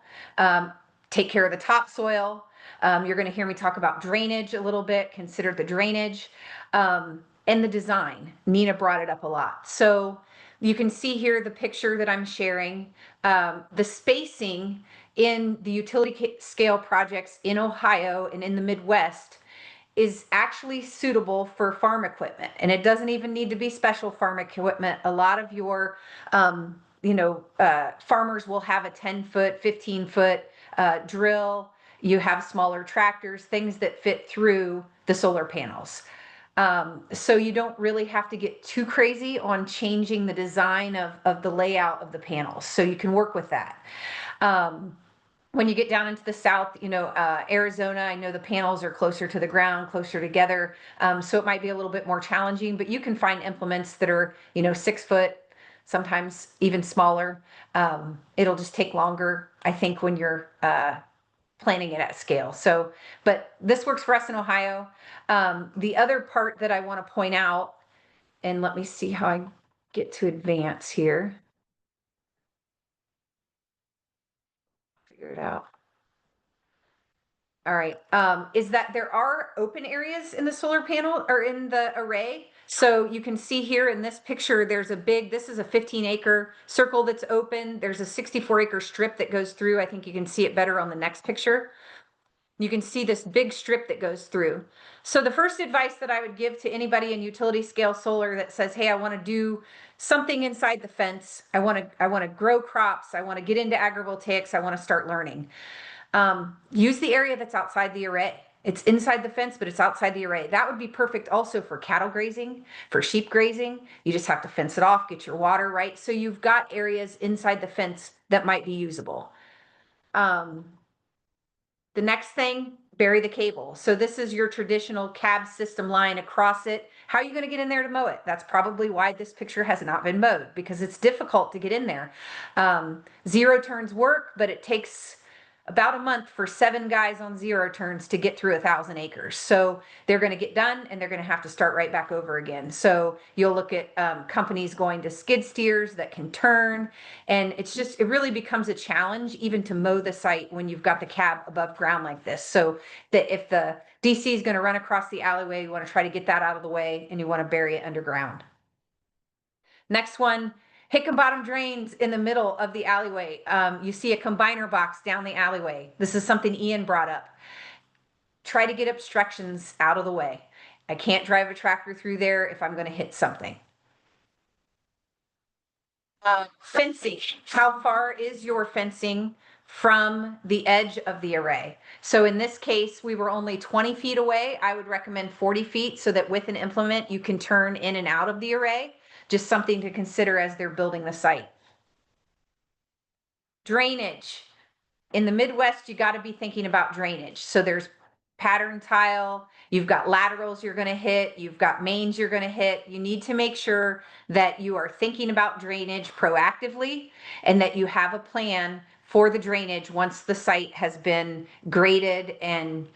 take care of the topsoil. You're going to hear me talk about drainage a little bit, consider the drainage, and the design. Nina brought it up a lot. So you can see here the picture that I'm sharing. The spacing in the utility scale projects in Ohio and in the Midwest is actually suitable for farm equipment. And it doesn't even need to be special farm equipment. A lot of your, farmers will have a 10-foot, 15-foot drill. You have smaller tractors, things that fit through the solar panels. So you don't really have to get too crazy on changing the design of the layout of the panels. So you can work with that. When you get down into the south, Arizona, I know the panels are closer to the ground, closer together. So it might be a little bit more challenging, but you can find implements that are, 6 foot, sometimes even smaller. It'll just take longer, I think, when you're planning it at scale. So, but this works for us in Ohio. The other part that I want to point out, and let me see how I get to advance here. Figure it out. All right, is that there are open areas in the solar panel or in the array. So you can see here in this picture, this is a 15-acre circle that's open. There's a 64-acre strip that goes through. I think you can see it better on the next picture. You can see this big strip that goes through. So the first advice that I would give to anybody in utility scale solar that says, hey, I want to do something inside the fence. I want to grow crops. I want to get into agrivoltaics. I want to start learning. Use the area that's outside the array. It's inside the fence, but it's outside the array. That would be perfect also for cattle grazing, for sheep grazing. You just have to fence it off, get your water right. So you've got areas inside the fence that might be usable. The next thing, bury the cable. So this is your traditional cab system line across it. How are you going to get in there to mow it? That's probably why this picture has not been mowed, because it's difficult to get in there. Zero turns work, but it takes about a month for 7 guys on zero turns to get through 1,000 acres. So they're going to get done and they're going to have to start right back over again. So you'll look at companies going to skid steers that can turn, and it really becomes a challenge even to mow the site when you've got the cab above ground like this. So that if the DC is going to run across the alleyway, you want to try to get that out of the way and you want to bury it underground. Next one, Hickenbottom drains in the middle of the alleyway. You see a combiner box down the alleyway. This is something Ian brought up. Try to get obstructions out of the way. I can't drive a tractor through there if I'm going to hit something. Fencing. How far is your fencing from the edge of the array? So in this case, we were only 20 feet away. I would recommend 40 feet so that with an implement, you can turn in and out of the array. Just something to consider as they're building the site. Drainage. In the Midwest, you got to be thinking about drainage. So there's pattern tile, you've got laterals you're going to hit, you've got mains you're going to hit. You need to make sure that you are thinking about drainage proactively and that you have a plan for the drainage once the site has been graded and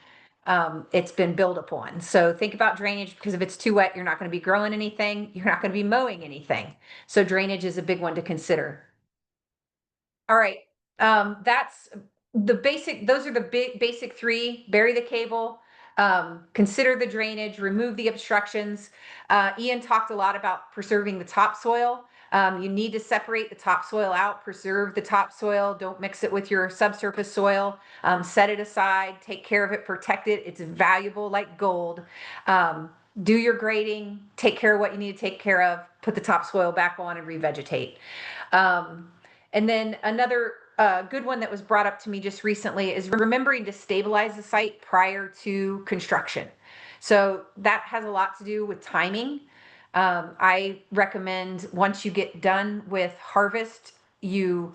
it's been built upon. So think about drainage, because if it's too wet, you're not going to be growing anything. You're not going to be mowing anything. So drainage is a big one to consider. All right. That's those are the basic three: bury the cable, consider the drainage, remove the obstructions. Ian talked a lot about preserving the topsoil. You need to separate the topsoil out, preserve the topsoil, don't mix it with your subsurface soil, set it aside, take care of it, protect it. It's valuable like gold. Do your grading, take care of what you need to take care of, put the topsoil back on and revegetate. And then another good one that was brought up to me just recently is remembering to stabilize the site prior to construction. So that has a lot to do with timing. I recommend once you get done with harvest, you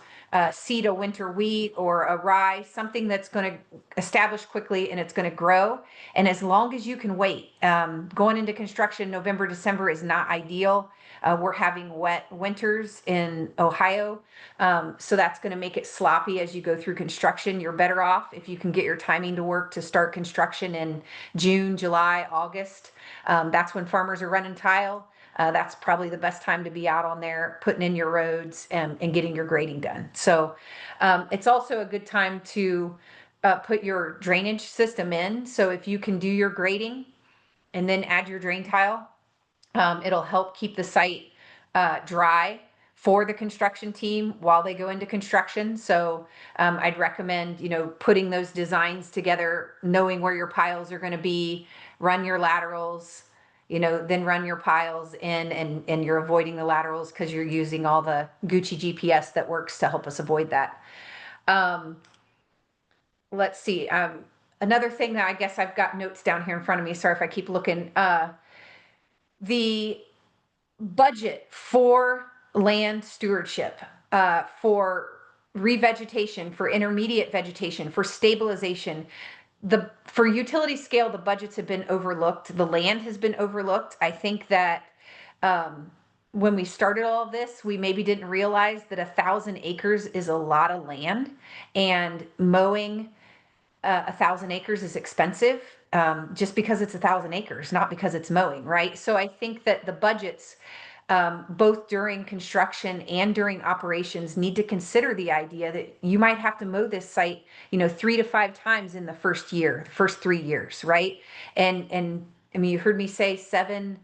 seed a winter wheat or a rye, something that's going to establish quickly and it's going to grow. And as long as you can wait, going into construction, November, December is not ideal. We're having wet winters in Ohio, so that's going to make it sloppy as you go through construction. You're better off if you can get your timing to work to start construction in June, July, August. That's when farmers are running tile. That's probably the best time to be out on there, putting in your roads and getting your grading done. So it's also a good time to put your drainage system in. So if you can do your grading and then add your drain tile, it'll help keep the site dry for the construction team while they go into construction. So I'd recommend, putting those designs together, knowing where your piles are going to be, run your laterals, then run your piles in, and you're avoiding the laterals because you're using all the Gucci GPS that works to help us avoid that. Let's see. Another thing that I guess I've got notes down here in front of me. Sorry if I keep looking. The budget for land stewardship, for revegetation, for intermediate vegetation, for stabilization. For utility scale, the budgets have been overlooked. The land has been overlooked. I think that when we started all of this, we maybe didn't realize that 1,000 acres is a lot of land, and mowing 1,000 acres is expensive, just because it's 1,000 acres, not because it's mowing, right? So I think that the budgets, both during construction and during operations, need to consider the idea that you might have to mow this site, 3 to 5 times in the first 3 years, right? And I mean, you heard me say 7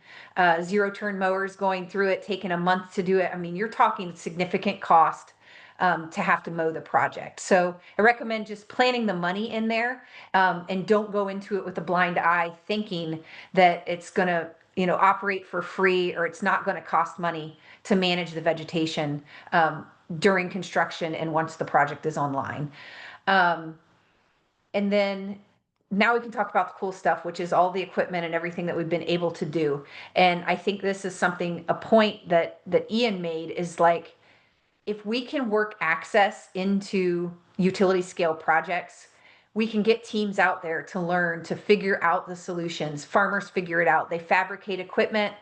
zero-turn mowers going through it, taking a month to do it. I mean, you're talking significant cost to have to mow the project. So I recommend just planning the money in there, and don't go into it with a blind eye thinking that it's going to operate for free, or it's not going to cost money to manage the vegetation during construction and once the project is online. And then now we can talk about the cool stuff, which is all the equipment and everything that we've been able to do. And I think this is a point that Ian made, is like, if we can work access into utility scale projects, we can get teams out there to learn, to figure out the solutions. Farmers figure it out. They fabricate equipment.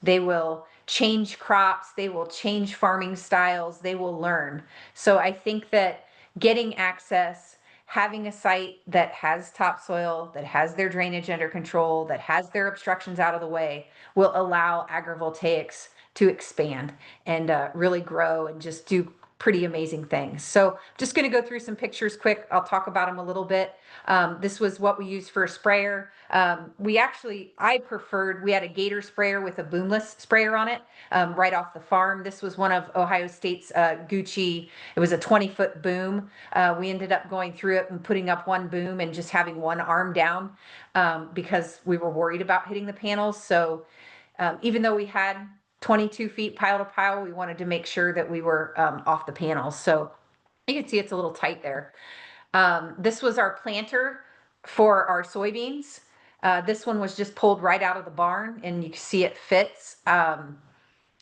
They will change crops. They will change farming styles. They will learn. So I think that getting access, having a site that has topsoil, that has their drainage under control, that has their obstructions out of the way, will allow agrivoltaics to expand and really grow and just do pretty amazing things. So I'm just going to go through some pictures quick. I'll talk about them a little bit. This was what we used for a sprayer. We had a Gator sprayer with a boomless sprayer on it, right off the farm. This was one of Ohio State's Gucci. It was a 20-foot boom. We ended up going through it and putting up one boom and just having one arm down, because we were worried about hitting the panels. So even though we had 22 feet pile to pile, we wanted to make sure that we were off the panels. So you can see it's a little tight there. This was our planter for our soybeans. This one was just pulled right out of the barn, and you can see it fits.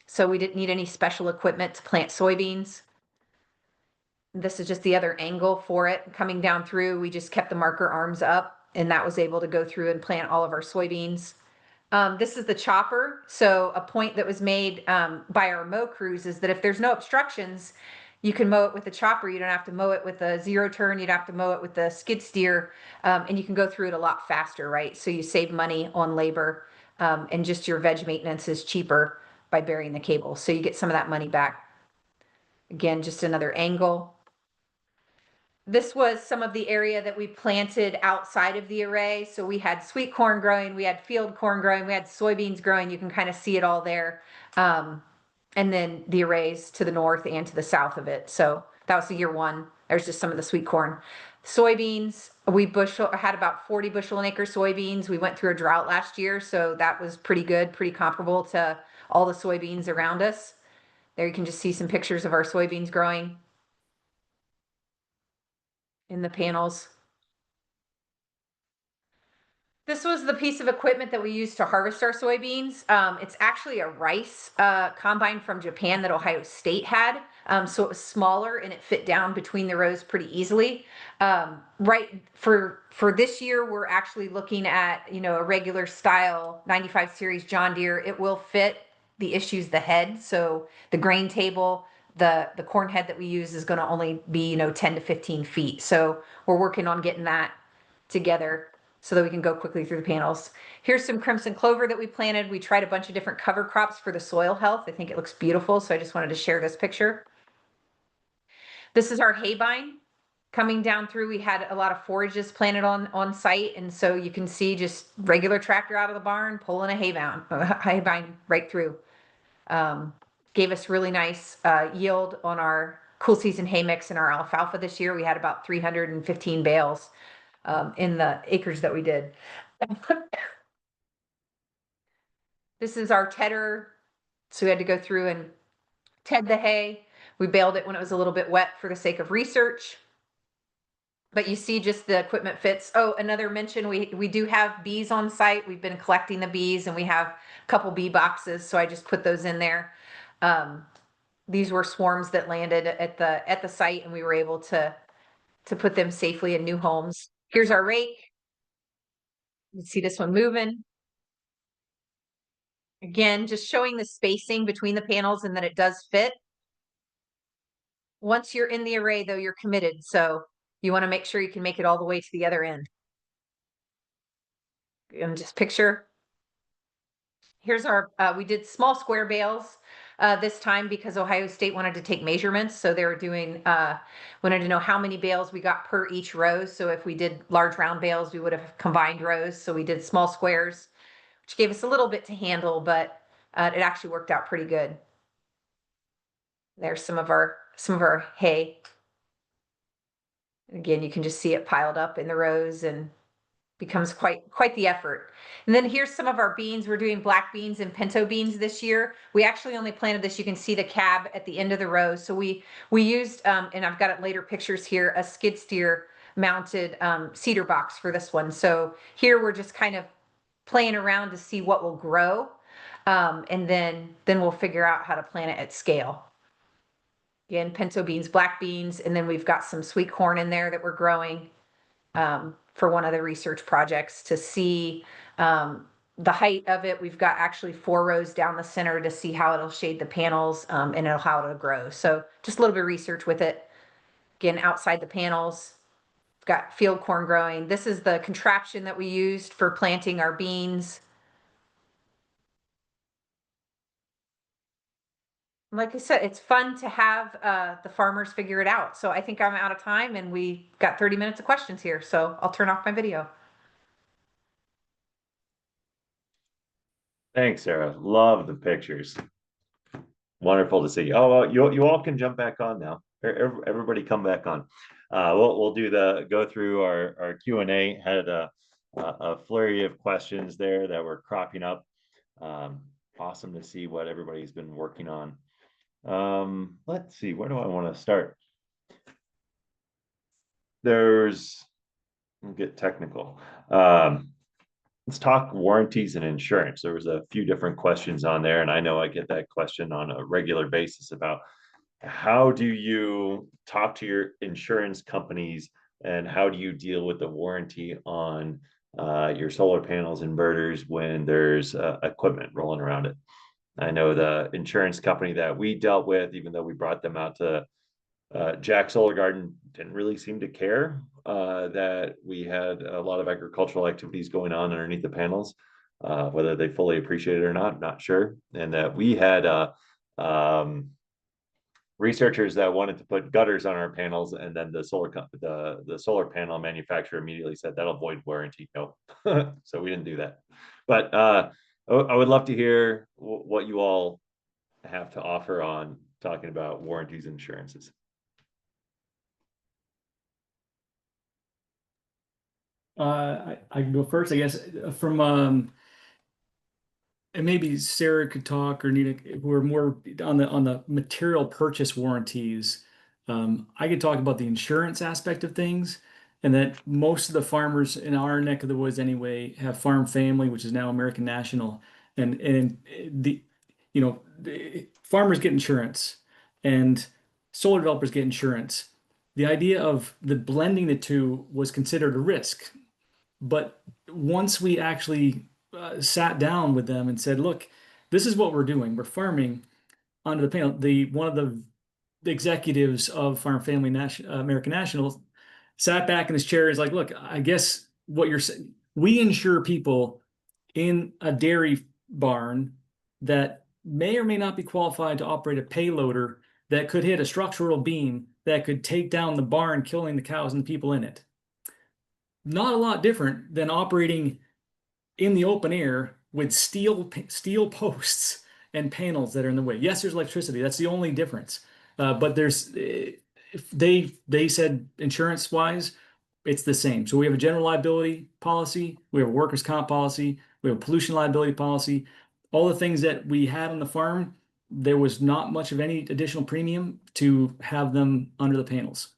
So we didn't need any special equipment to plant soybeans. This is just the other angle for it coming down through. We just kept the marker arms up, and that was able to go through and plant all of our soybeans. This is the chopper. So a point that was made by our mow crews is that if there's no obstructions, you can mow it with the chopper. You don't have to mow it with a zero turn. You'd have to mow it with the skid steer, and you can go through it a lot faster, right? So you save money on labor, and just your veg maintenance is cheaper by burying the cable. So you get some of that money back. Again, just another angle. This was some of the area that we planted outside of the array. So we had sweet corn growing, we had field corn growing, we had soybeans growing. You can kind of see it all there. And then the arrays to the north and to the south of it. So that was the year one. There's just some of the sweet corn. Soybeans, we had about 40 bushel an acre soybeans. We went through a drought last year, so that was pretty good, pretty comparable to all the soybeans around us. There you can just see some pictures of our soybeans growing in the panels. This was the piece of equipment that we used to harvest our soybeans. It's actually a rice combine from Japan that Ohio State had. So it was smaller and it fit down between the rows pretty easily. Right for this year, we're actually looking at, a regular style 95 series John Deere. It will fit. The issue's the head. So the grain table, the corn head that we use is going to only be, 10 to 15 feet. So we're working on getting that together so that we can go quickly through the panels. Here's some crimson clover that we planted. We tried a bunch of different cover crops for the soil health. I think it looks beautiful, so I just wanted to share this picture. This is our haybine coming down through. We had a lot of forages planted on site, and so you can see just regular tractor out of the barn pulling a haybine right through. Gave us really nice yield on our cool season hay mix and our alfalfa this year. We had about 315 bales in the acres that we did. This is our tedder. So we had to go through and ted the hay. We baled it when it was a little bit wet for the sake of research. But you see just the equipment fits. Oh, another mention, we do have bees on site. We've been collecting the bees and we have a couple bee boxes. So I just put those in there. These were swarms that landed at the site and we were able to put them safely in new homes. Here's our rake. You see this one moving. Again, just showing the spacing between the panels and that it does fit. Once you're in the array, though, you're committed. So you want to make sure you can make it all the way to the other end. And just picture. Here's our, we did small square bales this time because Ohio State wanted to take measurements. So they were doing, wanted to know how many bales we got per each row. So if we did large round bales, we would have combined rows. So we did small squares, which gave us a little bit to handle, but it actually worked out pretty good. There's some of our hay. Again, you can just see it piled up in the rows and becomes quite the effort. And then here's some of our beans. We're doing black beans and pinto beans this year. We actually only planted this. You can see the cab at the end of the row. So we used, and I've got it later pictures here, a skid steer mounted cedar box for this one. So here we're just kind of playing around to see what will grow. And then we'll figure out how to plant it at scale. Again, pinto beans, black beans, and then we've got some sweet corn in there that we're growing for one of the research projects to see the height of it. We've got actually 4 rows down the center to see how it'll shade the panels and how it'll grow. So just a little bit of research with it. Again, outside the panels, we've got field corn growing. This is the contraption that we used for planting our beans. Like I said, it's fun to have the farmers figure it out. So I think I'm out of time and we got 30 minutes of questions here. So I'll turn off my video. Thanks, Sarah. Love the pictures. Wonderful to see. Oh, well, you all can jump back on now. Everybody come back on. We'll go through our Q&A. Had a flurry of questions there that were cropping up. Awesome to see what everybody's been working on. Let's see, where do I want to start? We'll get technical. Let's talk warranties and insurance. There was a few different questions on there, and I know I get that question on a regular basis about how do you talk to your insurance companies and how do you deal with the warranty on your solar panels, inverters when there's equipment rolling around it. I know the insurance company that we dealt with, even though we brought them out to Jack Solar Garden, didn't really seem to care that we had a lot of agricultural activities going on underneath the panels. Whether they fully appreciate it or not, I'm not sure. And that we had researchers that wanted to put gutters on our panels, and then the solar panel manufacturer immediately said that'll void warranty. No, so we didn't do that. But I would love to hear what you all have to offer on talking about warranties and insurances. I can go first, I guess, from and maybe Sarah could talk, or Nina, who are more on the material purchase warranties. I could talk about the insurance aspect of things, and that most of the farmers in our neck of the woods anyway have Farm Family, which is now American National, and the the farmers get insurance and solar developers get insurance. The idea of the blending the two was considered a risk, but once we actually sat down with them and said, "Look, this is what we're doing. We're farming onto the panel." The one of the executives of Farm Family American National sat back in his chair. Is like, "Look, I guess what you're saying. We insure people in a dairy barn that may or may not be qualified to operate a payloader that could hit a structural beam that could take down the barn, killing the cows and the people in it. Not a lot different than operating in the open air with steel posts and panels that are in the way. Yes, there's electricity. That's the only difference. But there's they said insurance wise, it's the same. So we have a general liability policy, we have a workers' comp policy, we have a pollution liability policy. All the things that we had on the farm, there was not much of any additional premium to have them under the panels.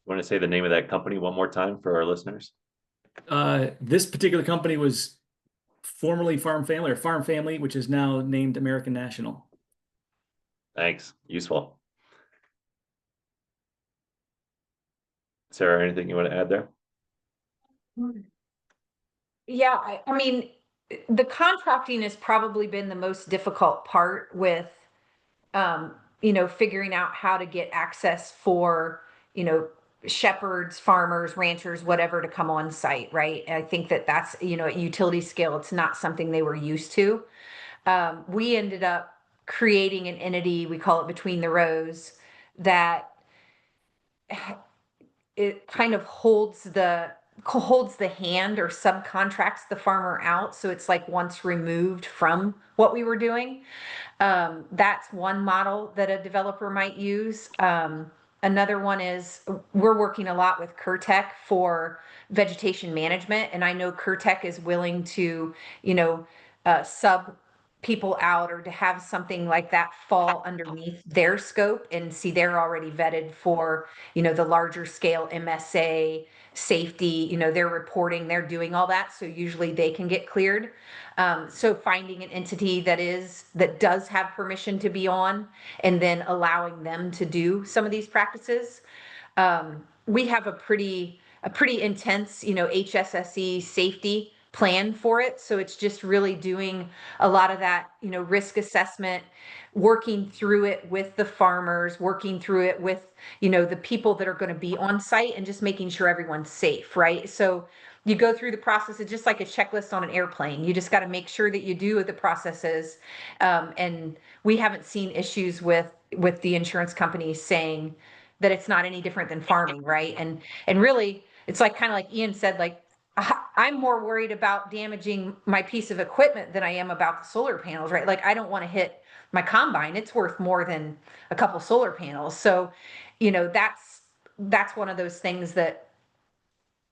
Want to say the name of that company one more time for our listeners? This particular company was formerly Farm Family, which is now named American National. Thanks. Useful. Sarah, anything you want to add there? Yeah, I mean, the contracting has probably been the most difficult part with, figuring out how to get access for, shepherds, farmers, ranchers, whatever, to come on site, right? And I think that's, at utility scale, it's not something they were used to. We ended up creating an entity, we call it Between the Rows, that it kind of holds the hand or subcontracts the farmer out. So it's like once removed from what we were doing. That's one model that a developer might use. Another one is we're working a lot with Curtech for vegetation management. And I know Curtech is willing to, sub people out, or to have something like that fall underneath their scope. And see, they're already vetted for, the larger scale MSA safety, they're reporting, they're doing all that. So usually they can get cleared. So finding an entity that does have permission to be on, and then allowing them to do some of these practices. We have a pretty intense, HSSE safety plan for it. So it's just really doing a lot of that, risk assessment, working through it with the farmers, working through it with, the people that are going to be on site, and just making sure everyone's safe, right? So you go through the process. It's just like a checklist on an airplane. You just got to make sure that you do the processes. And we haven't seen issues with the insurance companies saying that it's not any different than farming, right? And really, it's like, kind of like Ian said, like, I'm more worried about damaging my piece of equipment than I am about the solar panels, right? Like, I don't want to hit my combine. It's worth more than a couple solar panels. So, that's one of those things that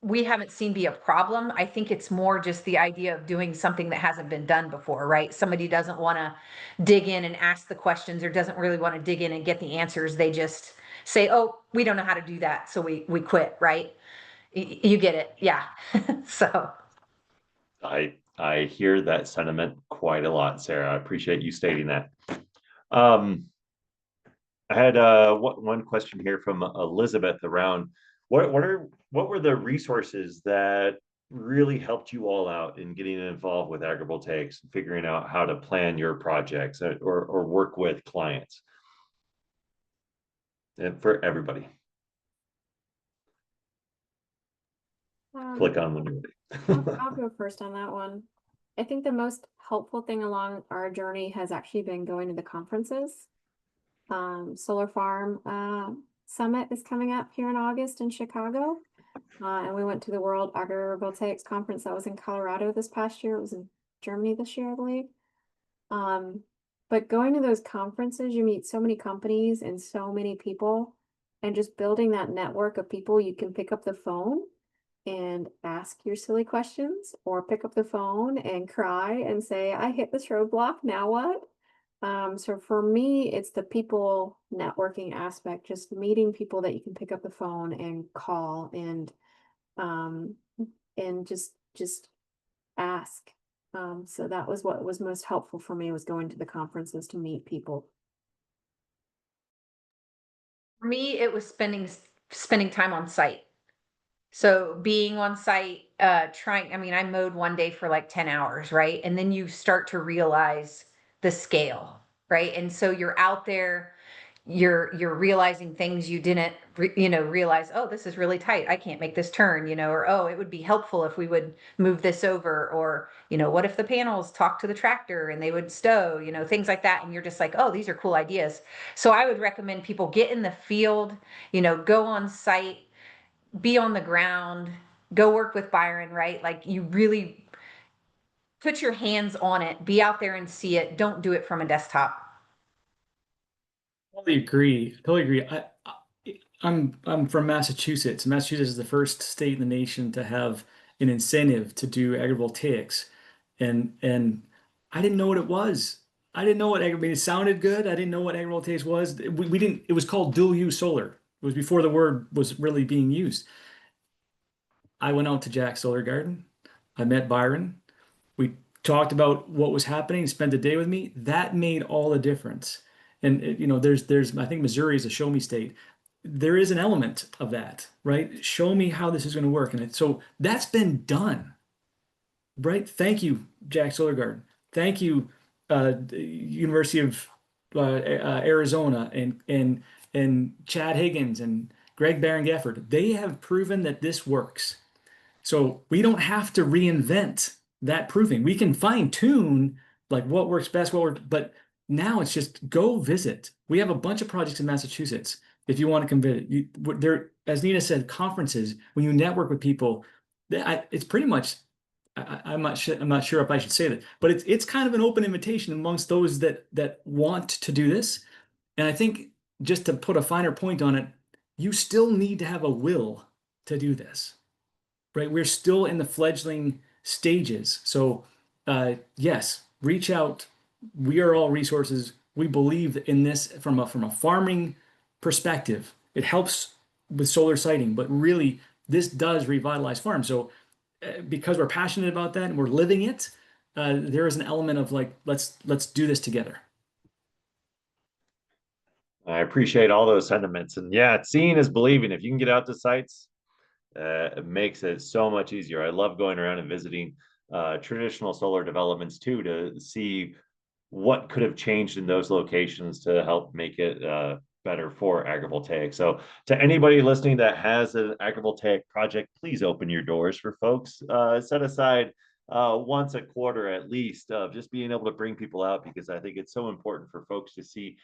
we haven't seen be a problem. I think it's more just the idea of doing something that hasn't been done before, right? Somebody doesn't want to dig in and ask the questions, or doesn't really want to dig in and get the answers. They just say, "Oh, we don't know how to do that, so we quit," right? You get it. Yeah. So I hear that sentiment quite a lot, Sarah. I appreciate you stating that. I had one question here from Elizabeth around what were the resources that really helped you all out in getting involved with agrivoltaics and figuring out how to plan your projects, or work with clients, and for everybody. Click on when you're ready. I'll go first on that one. I think the most helpful thing along our journey has actually been going to the conferences. Solar Farm Summit is coming up here in August in Chicago. And we went to the World Agrivoltaics Conference that was in Colorado this past year. It was in Germany this year, I believe. But going to those conferences, you meet so many companies and so many people, and just building that network of people, you can pick up the phone and ask your silly questions, or pick up the phone and cry and say, I hit this roadblock, now what? So for me, it's the people networking aspect, just meeting people that you can pick up the phone and call and just ask. So that was what was most helpful for me, was going to the conferences to meet people. For me, it was spending time on site. So being on site, I mean, I mowed one day for like 10 hours, right? And then you start to realize the scale, right? And so you're out there, you're realizing things you didn't realize. Oh, this is really tight, I can't make this turn, or oh, it would be helpful if we would move this over, or what if the panels talk to the tractor and they would stow, things like that. And you're just like, oh, these are cool ideas. So I would recommend people get in the field, go on site, be on the ground, go work with Byron, right? Like, you really put your hands on it, be out there and see it. Don't do it from a desktop. Totally agree. Totally agree. I'm from Massachusetts. Massachusetts is the first state in the nation to have an incentive to do agrivoltaics, and I didn't know what it was. I didn't know what I mean, it sounded good. I didn't know what agrivoltaics was. We didn't. It was called dual use solar. It was before the word was really being used. I went out to Jack's Solar Garden. I met Byron. We talked about what was happening, spent the day with me. That made all the difference. And there's I think Missouri is a show me state. There is an element of that, right? Show me how this is going to work. And so that's been done, right? Thank you, Jack Solar Garden. Thank you, University of Arizona, and Chad Higgins and Greg Barron Gafford. They have proven that this works. So we don't have to reinvent that proving. We can fine tune like what works best, but now it's just go visit. We have a bunch of projects in Massachusetts. If you want to come visit, there, as Nina said, conferences, when you network with people, it's pretty much, I'm not sure if I should say that, but it's kind of an open invitation amongst those that want to do this. And I think, just to put a finer point on it, you still need to have a will to do this, right? We're still in the fledgling stages. So yes, reach out. We are all resources. We believe in this from a farming perspective. It helps with solar siting, but really this does revitalize farms. So because we're passionate about that and we're living it, there is an element of like, let's do this together. I appreciate all those sentiments. And yeah, seeing is believing. If you can get out to sites, it makes it so much easier. I love going around and visiting traditional solar developments too, to see what could have changed in those locations to help make it better for agrivoltaic. So to anybody listening that has an agrivoltaic project, please open your doors for folks. Set aside once a quarter at least of just being able to bring people out, because I think it's so important for folks to see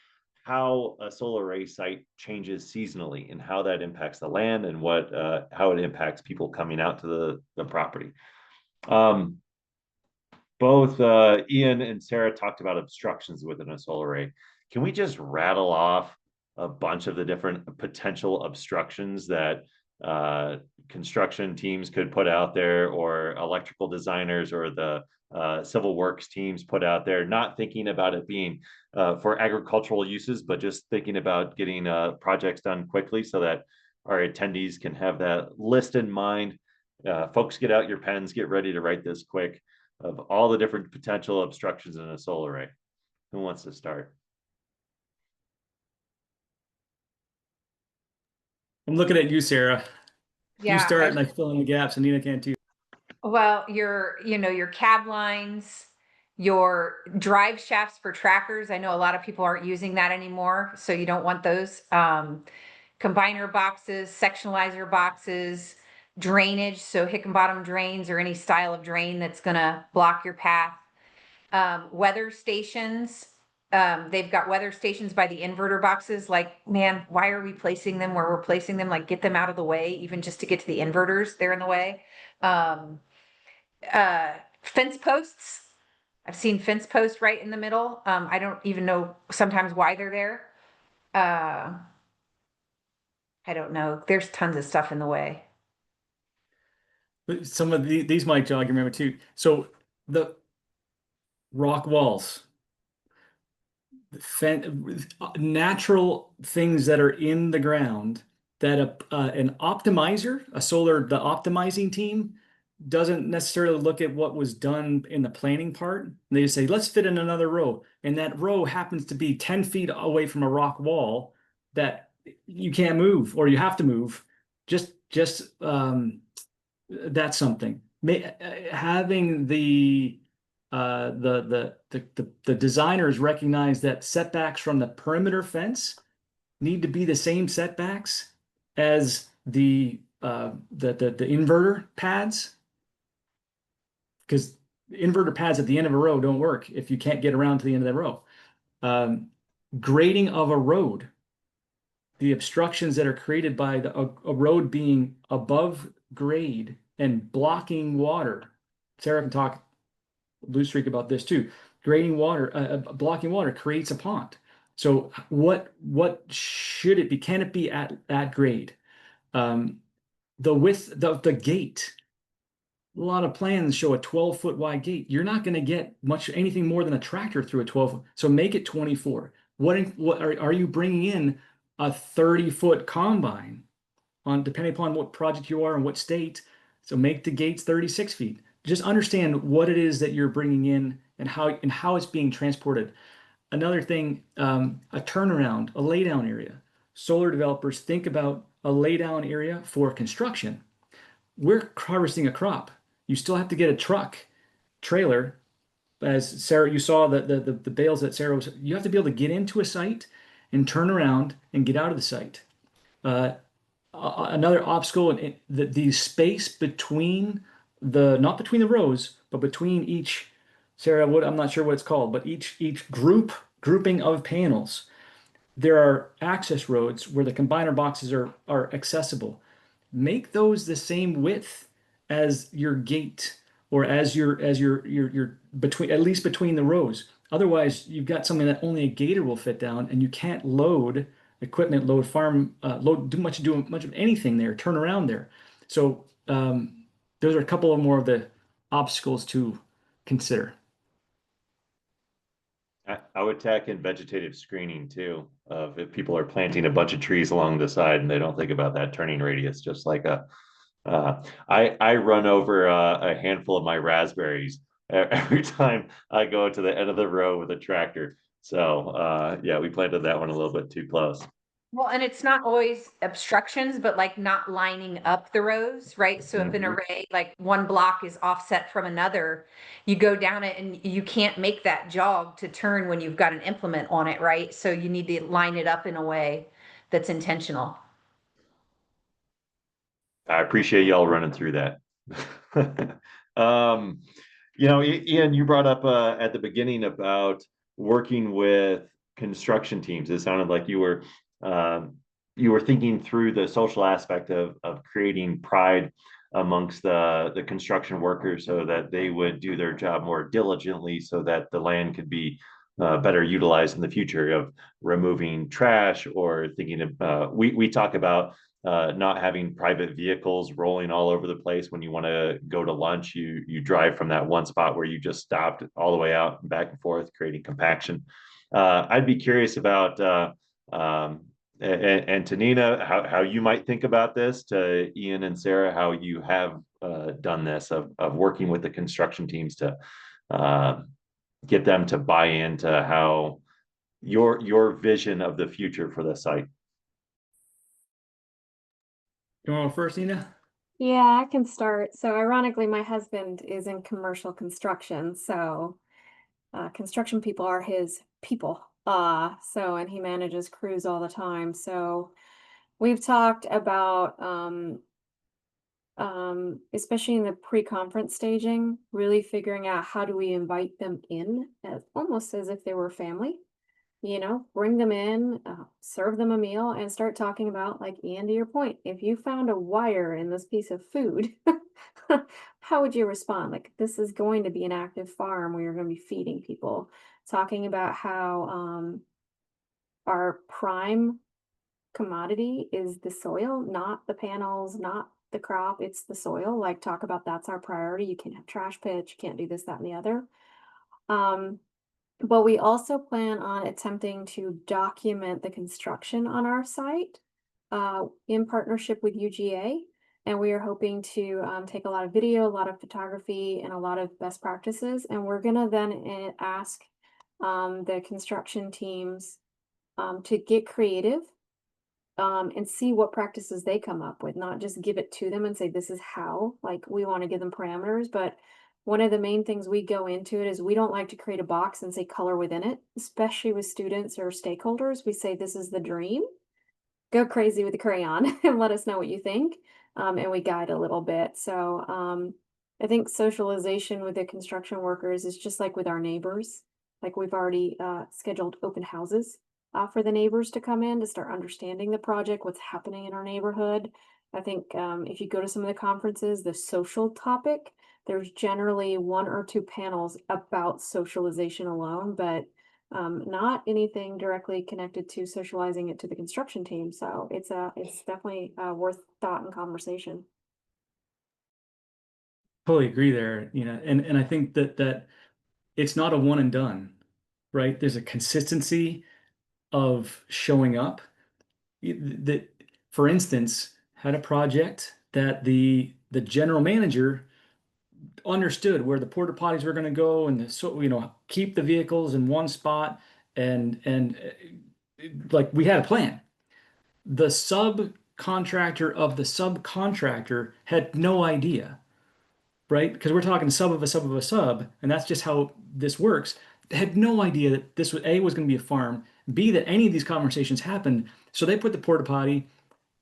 how a solar array site changes seasonally and how that impacts the land and what how it impacts people coming out to the property. Both Ian and Sarah talked about obstructions within a solar array. Can we just rattle off a bunch of the different potential obstructions that construction teams could put out there, or electrical designers, or the civil works teams put out there, not thinking about it being for agricultural uses, but just thinking about getting projects done quickly so that our attendees can have that list in mind. Folks, get out your pens, get ready to write this quick, of all the different potential obstructions in a solar array. Who wants to start? I'm looking at you, Sarah. You Yeah. start and I fill in the gaps, and Nina can too. Well, your cab lines, your drive shafts for trackers. I know a lot of people aren't using that anymore, so you don't want those. Combiner boxes, sectionalizer boxes, drainage, so Hickenbottom drains or any style of drain that's gonna block your path. Weather stations, they've got weather stations by the inverter boxes. Like, man, why are we placing them where we're placing them? Like, get them out of the way, even just to get to the inverters, they're in the way. Fence posts. I've seen fence posts right in the middle. I don't even know sometimes why they're there. I don't know. There's tons of stuff in the way. But some of these might jog your memory too. So the rock walls, natural things that are in the ground that an optimizer, the optimizing team doesn't necessarily look at what was done in the planning part. They just say, let's fit in another row. And that row happens to be 10 feet away from a rock wall that you can't move or you have to move. That's something. Having the designers recognize that setbacks from the perimeter fence need to be the same setbacks as the inverter pads, because inverter pads at the end of a row don't work if you can't get around to the end of the row. Grading of a road, the obstructions that are created by a road being above grade and blocking water. Sarah can talk Blue Streak about this too. Grading water, blocking water creates a pond. So what should it be? Can it be at grade? The width, the gate. A lot of plans show a 12-foot wide gate. You're not going to get anything more than a tractor through a 12. So make it 24. What are you bringing in a 30-foot combine on, depending upon what project you are and what state? So make the gates 36 feet. Just understand what it is that you're bringing in and how it's being transported. Another thing, a turnaround, a laydown area. Solar developers think about a laydown area for construction. We're harvesting a crop. You still have to get a truck, trailer. As Sarah, you saw the bales that Sarah was, you have to be able to get into a site and turn around and get out of the site. Another obstacle, the space between not between the rows, but between each, Sarah, I'm not sure what it's called, but each grouping of panels, there are access roads where the combiner boxes are accessible. Make those the same width as your gate or as your between, at least between the rows. Otherwise, you've got something that only a gator will fit down, and you can't load equipment, load farm, do much of anything there, turn around there. So those are a couple of more of the obstacles to consider. I would tack in vegetative screening too, of if people are planting a bunch of trees along the side and they don't think about that turning radius, just like I run over a handful of my raspberries every time I go to the end of the row with a tractor. So yeah, we planted that one a little bit too close. Well, and it's not always obstructions, but like not lining up the rows, right? So if an array, like one block is offset from another, you go down it and you can't make that jog to turn when you've got an implement on it, right? So you need to line it up in a way that's intentional. I appreciate y'all running through that. Ian, you brought up at the beginning about working with construction teams. It sounded like you were thinking through the social aspect of creating pride amongst the construction workers so that they would do their job more diligently so that the land could be better utilized in the future, of removing trash or thinking of, we talk about not having private vehicles rolling all over the place. When you want to go to lunch, you drive from that one spot where you just stopped all the way out and back and forth, creating compaction. I'd be curious about and to Nina, how you might think about this, to Ian and Sarah, how you have done this of working with the construction teams to get them to buy into how your vision of the future for the site. You want to go first, Nina? Yeah, I can start. So ironically, my husband is in commercial construction, so construction people are his people. And he manages crews all the time. So we've talked about especially in the pre-conference staging, really figuring out how do we invite them in as almost as if they were family. Bring them in, serve them a meal, and start talking about, like Ian, to your point, if you found a wire in this piece of food, how would you respond? Like, this is going to be an active farm where you're going to be feeding people. Talking about how our prime commodity is the soil, not the panels, not the crop, it's the soil. Like, talk about that's our priority. You can't have trash pits, you can't do this, that, and the other. But we also plan on attempting to document the construction on our site in partnership with UGA. And we are hoping to take a lot of video, a lot of photography, and a lot of best practices. And we're going to then ask the construction teams to get creative and see what practices they come up with, not just give it to them and say, this is how, like, we want to give them parameters. But one of the main things we go into it is we don't like to create a box and say color within it, especially with students or stakeholders. We say, this is the dream. Go crazy with the crayon and let us know what you think. And we guide a little bit. So I think socialization with the construction workers is just like with our neighbors. Like, we've already scheduled open houses for the neighbors to come in to start understanding the project, what's happening in our neighborhood. I think if you go to some of the conferences, the social topic, there's generally 1 or 2 panels about socialization alone, but not anything directly connected to socializing it to the construction team. So it's definitely worth thought and conversation. Totally agree there, and I think that it's not a one and done, right? There's a consistency of showing up. That, for instance, had a project that the general manager understood where the porta potties were going to go, and keep the vehicles in one spot, and like, we had a plan. The subcontractor of the subcontractor had no idea, right? Because we're talking sub of a sub of a sub, and that's just how this works. They had no idea that this was A, was going to be a farm, B, that any of these conversations happened. So they put the porta potty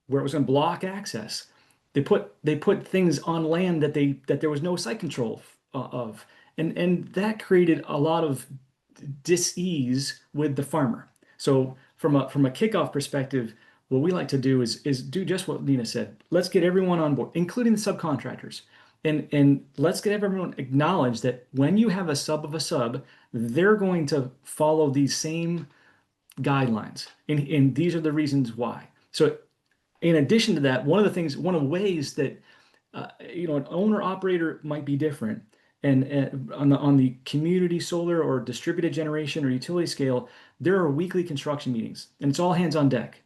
where it was going to block access. They put things on land that there was no site control of, and that created a lot of dis-ease with the farmer. So from a kickoff perspective, what we like to do is do just what Nina said. Let's get everyone on board, including the subcontractors. And let's get everyone acknowledge that when you have a sub of a sub, they're going to follow these same guidelines. And these are the reasons why. So in addition to that, one of the ways that an owner operator might be different, and on the community solar or distributed generation or utility scale, there are weekly construction meetings, and it's all hands on deck.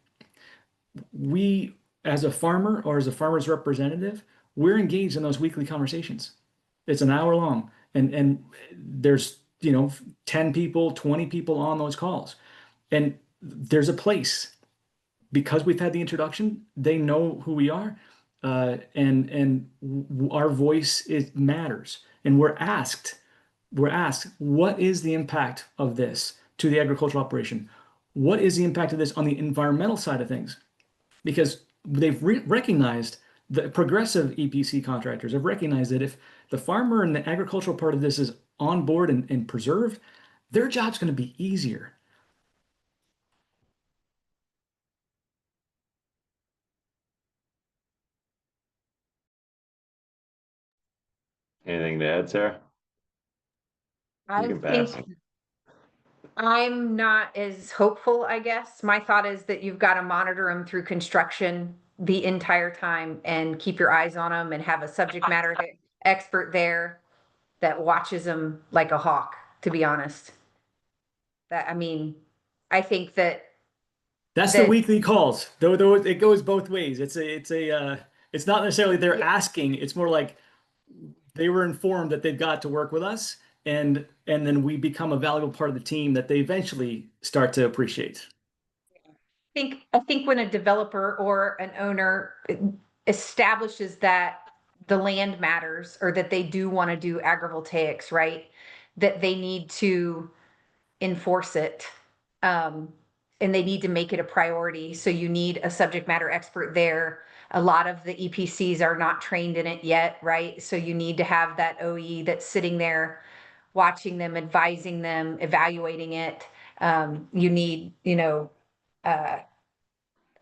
We, as a farmer or as a farmer's representative, we're engaged in those weekly conversations. It's an hour long, and there's 10 people, 20 people on those calls, and there's a place. Because we've had the introduction, they know who we are, and our voice, it matters. And we're asked, what is the impact of this to the agricultural operation? What is the impact of this on the environmental side of things? Because they've recognized, the progressive EPC contractors have recognized that if the farmer and the agricultural part of this is on board and preserved, their job's going to be easier. Anything to add, Sarah? You I can think pass. I'm not as hopeful, I guess. My thought is that you've got to monitor them through construction the entire time and keep your eyes on them and have a subject matter expert there that watches them like a hawk, to be honest. I think that That's the weekly calls. Though it goes both ways. It's not necessarily they're asking. It's more like they were informed that they've got to work with us, and then we become a valuable part of the team that they eventually start to appreciate. I think when a developer or an owner establishes that the land matters, or that they do want to do agrivoltaics, right, that they need to enforce it. And they need to make it a priority. So you need a subject matter expert there A lot of the EPCs are not trained in it yet, right? So you need to have that OE that's sitting there watching them, advising them, evaluating it. You need, uh,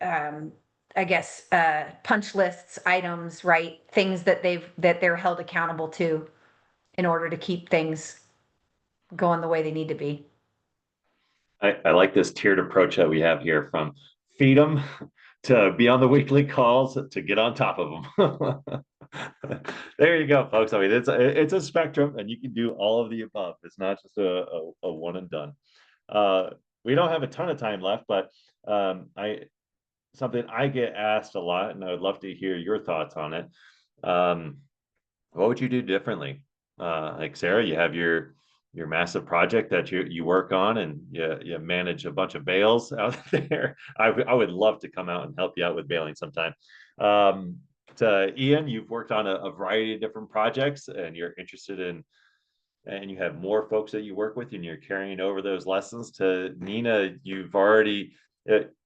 um, I guess, punch lists, items, right? Things that they're held accountable to in order to keep things going the way they need to be. I like this tiered approach that we have here, from feed them to be on the weekly calls to get on top of them. There you go, folks. I mean, it's a spectrum, and you can do all of the above. It's not just a one and done. We don't have a ton of time left, but I something I get asked a lot, and I would love to hear your thoughts on it. What would you do differently? Like Sarah, you have your massive project that you work on, and you manage a bunch of bales out there. I would love to come out and help you out with baling sometime. To Ian, you've worked on a variety of different projects, and you're interested in, and you have more folks that you work with, and you're carrying over those lessons. To Nina, you've already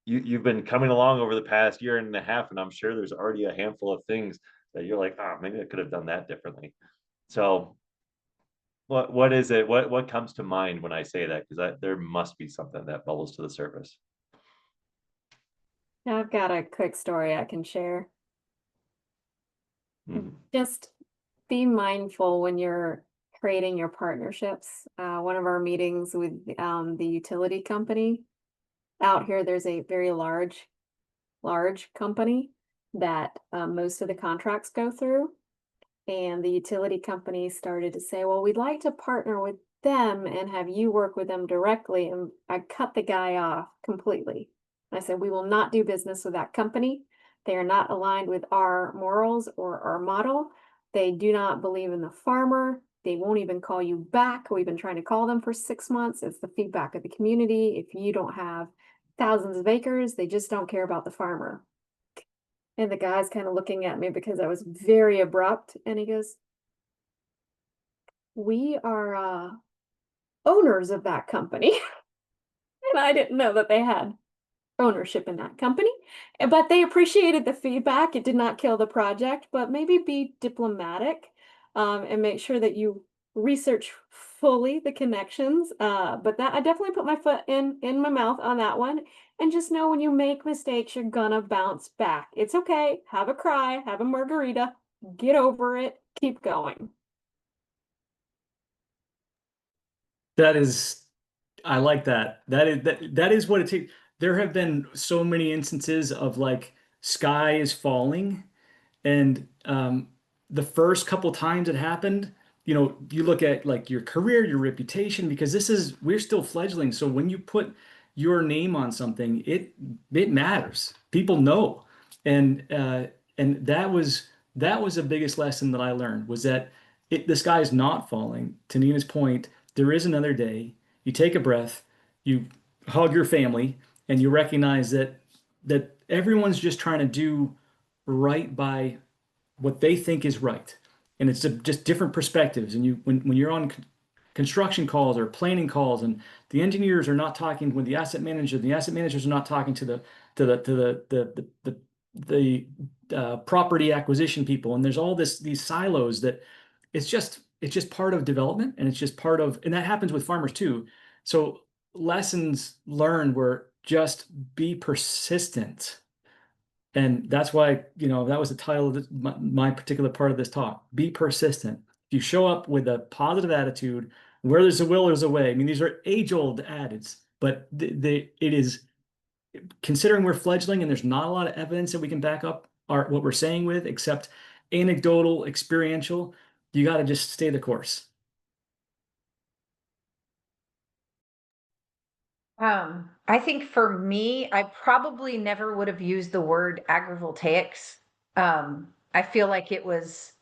you've been coming along over the past year and a half, and I'm sure there's already a handful of things that you're like, oh, maybe I could have done that differently. So what is it? What comes to mind when I say that? Because there must be something that bubbles to the surface. Now I've got a quick story I can share. Just be mindful when you're creating your partnerships. One of our meetings with the utility company out here, there's a very large company that most of the contracts go through. And the utility company started to say, well, we'd like to partner with them and have you work with them directly. And I cut the guy off completely. I said, we will not do business with that company. They are not aligned with our morals or our model. They do not believe in the farmer. They won't even call you back. We've been trying to call them for 6 months. It's the feedback of the community. If you don't have thousands of acres, they just don't care about the farmer. And the guy's kind of looking at me because I was very abrupt. And he goes, we are owners of that company. And I didn't know that they had ownership in that company. But they appreciated the feedback. It did not kill the project, but maybe be diplomatic and make sure that you research fully the connections. But that I definitely put my foot in my mouth on that one. And just know when you make mistakes, you're gonna bounce back. It's okay. Have a cry, have a margarita, get over it, keep going. I like that. That is what it takes. There have been so many instances of like sky is falling, and the first couple times it happened, you look at like your career, your reputation, because we're still fledgling. So when you put your name on something, it matters. People know, and that was the biggest lesson that I learned, was that the sky is not falling. To Nina's point, there is another day. You take a breath, you hug your family, and you recognize that everyone's just trying to do right by what they think is right. And it's just different perspectives. And when you're on construction calls or planning calls, and the engineers are not talking with the asset manager, the asset managers are not talking to the property acquisition people, and there's all these silos that it's just part of development, and it's just part of, and that happens with farmers too. So lessons learned were just be persistent. And that's why, that was the title of my particular part of this talk. Be persistent. If you show up with a positive attitude, where there's a will, there's a way. I mean, these are age-old adage, but it is, considering we're fledgling and there's not a lot of evidence that we can back up what we're saying with, except anecdotal, experiential, you got to just stay the course. I think for me, I probably never would have used the word agrivoltaics. I feel like it was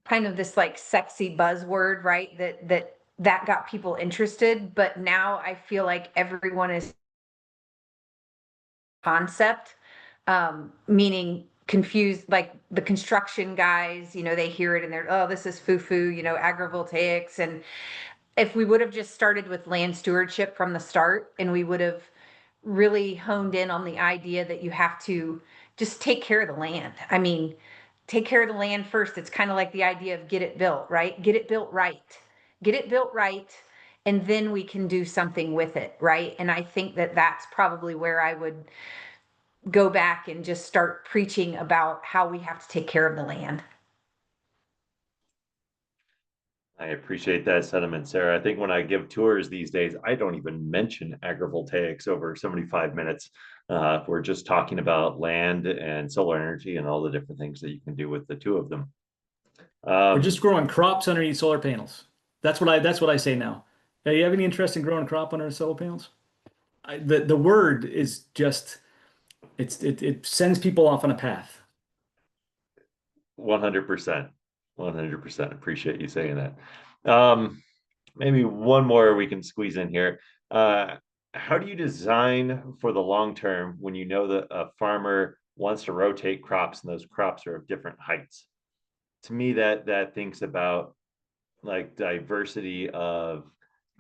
kind of this like sexy buzzword, right? That got people interested. But now I feel like everyone is concept, meaning confused, like the construction guys, they hear it and they're, oh, this is foo-foo, agrivoltaics. And if we would have just started with land stewardship from the start, and we would have really honed in on the idea that you have to just take care of the land. I mean, take care of the land first. It's kind of like the idea of get it built, right? Get it built right. Get it built right, and then we can do something with it, right? And I think that that's probably where I would go back and just start preaching about how we have to take care of the land. I appreciate that sentiment, Sarah. I think when I give tours these days, I don't even mention agrivoltaics over 75 minutes. We're just talking about land and solar energy and all the different things that you can do with the two of them. We're just growing crops underneath solar panels. That's what I say now. Hey, you have any interest in growing a crop under solar panels? The word is just it sends people off on a path. 100%. 100%. Appreciate you saying that. Maybe one more we can squeeze in here. How do you design for the long term when you know that a farmer wants to rotate crops and those crops are of different heights? To me, that thinks about like diversity of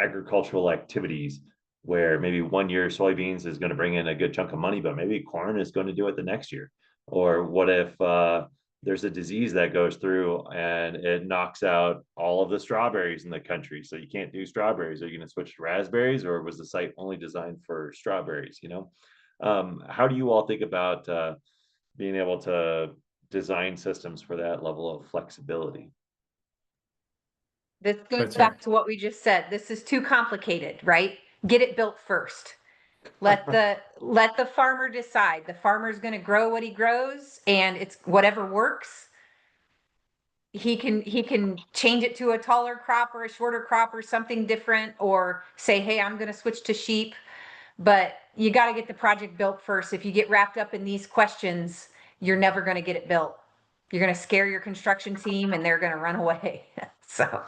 agricultural activities, where maybe one year soybeans is going to bring in a good chunk of money, but maybe corn is going to do it the next year. Or what if there's a disease that goes through and it knocks out all of the strawberries in the country, so you can't do strawberries? Are you going to switch to raspberries, or was the site only designed for strawberries? How do you all think about being able to design systems for that level of flexibility? This goes That's right. back to what we just said. This is too complicated, right? Get it built first. Let the farmer decide. The farmer's going to grow what he grows, and it's whatever works. He can change it to a taller crop or a shorter crop or something different, or say, hey, I'm going to switch to sheep. But you got to get the project built first. If you get wrapped up in these questions, you're never going to get it built. You're going to scare your construction team and they're going to run away. So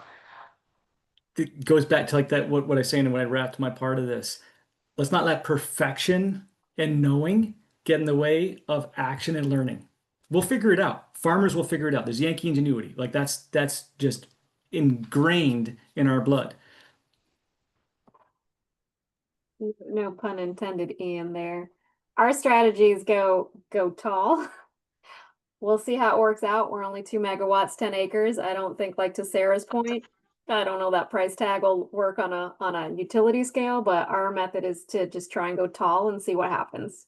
It goes back to like that what I say when I wrapped my part of this. Let's not let perfection and knowing get in the way of action and learning. We'll figure it out. Farmers will figure it out. There's Yankee ingenuity. Like that's just ingrained in our blood. No pun intended, Ian, there. Our strategies go tall. We'll see how it works out. We're only 2 megawatts, 10 acres. I don't think, like to Sarah's point, I don't know that price tag will work on a utility scale, but our method is to just try and go tall and see what happens.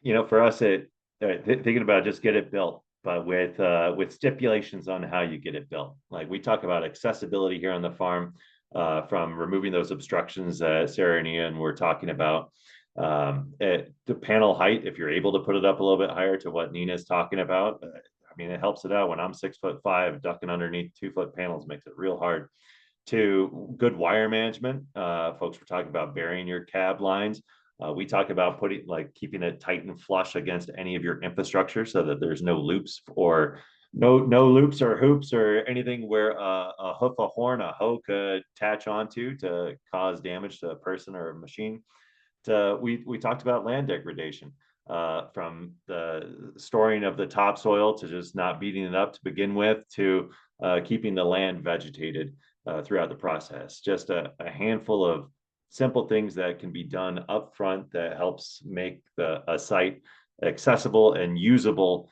For us, thinking about just get it built, but with stipulations on how you get it built. Like we talk about accessibility here on the farm, from removing those obstructions that Sarah and Ian were talking about. The panel height, if you're able to put it up a little bit higher to what Nina's talking about, it helps it out. When I'm 6'5", ducking underneath 2-foot panels makes it real hard. To good wire management, folks were talking about burying your cab lines. We talk about keeping it tight and flush against any of your infrastructure, so that there's no loops or no loops or hoops or anything where a hoof, a horn, a hoe could attach onto to cause damage to a person or a machine. We talked about land degradation, from the storing of the topsoil to just not beating it up to begin with, to keeping the land vegetated throughout the process. Just a handful of simple things that can be done up front that helps make a site accessible and usable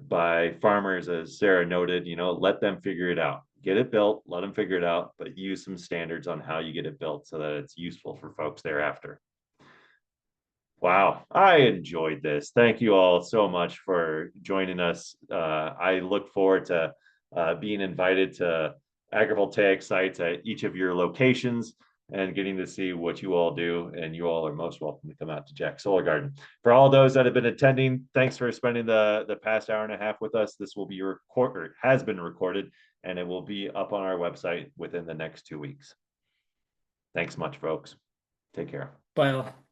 by farmers. As Sarah noted, let them figure it out. Get it built, let them figure it out, but use some standards on how you get it built so that it's useful for folks thereafter. Wow, I enjoyed this. Thank you all so much for joining us. I look forward to being invited to agrivoltaic sites at each of your locations and getting to see what you all do. And you all are most welcome to come out to Jack Solar Garden. For all those that have been attending, thanks for spending the past hour and a half with us. This will be has been recorded, and it will be up on our website within the next 2 weeks. Thanks much, folks. Take care. Bye all.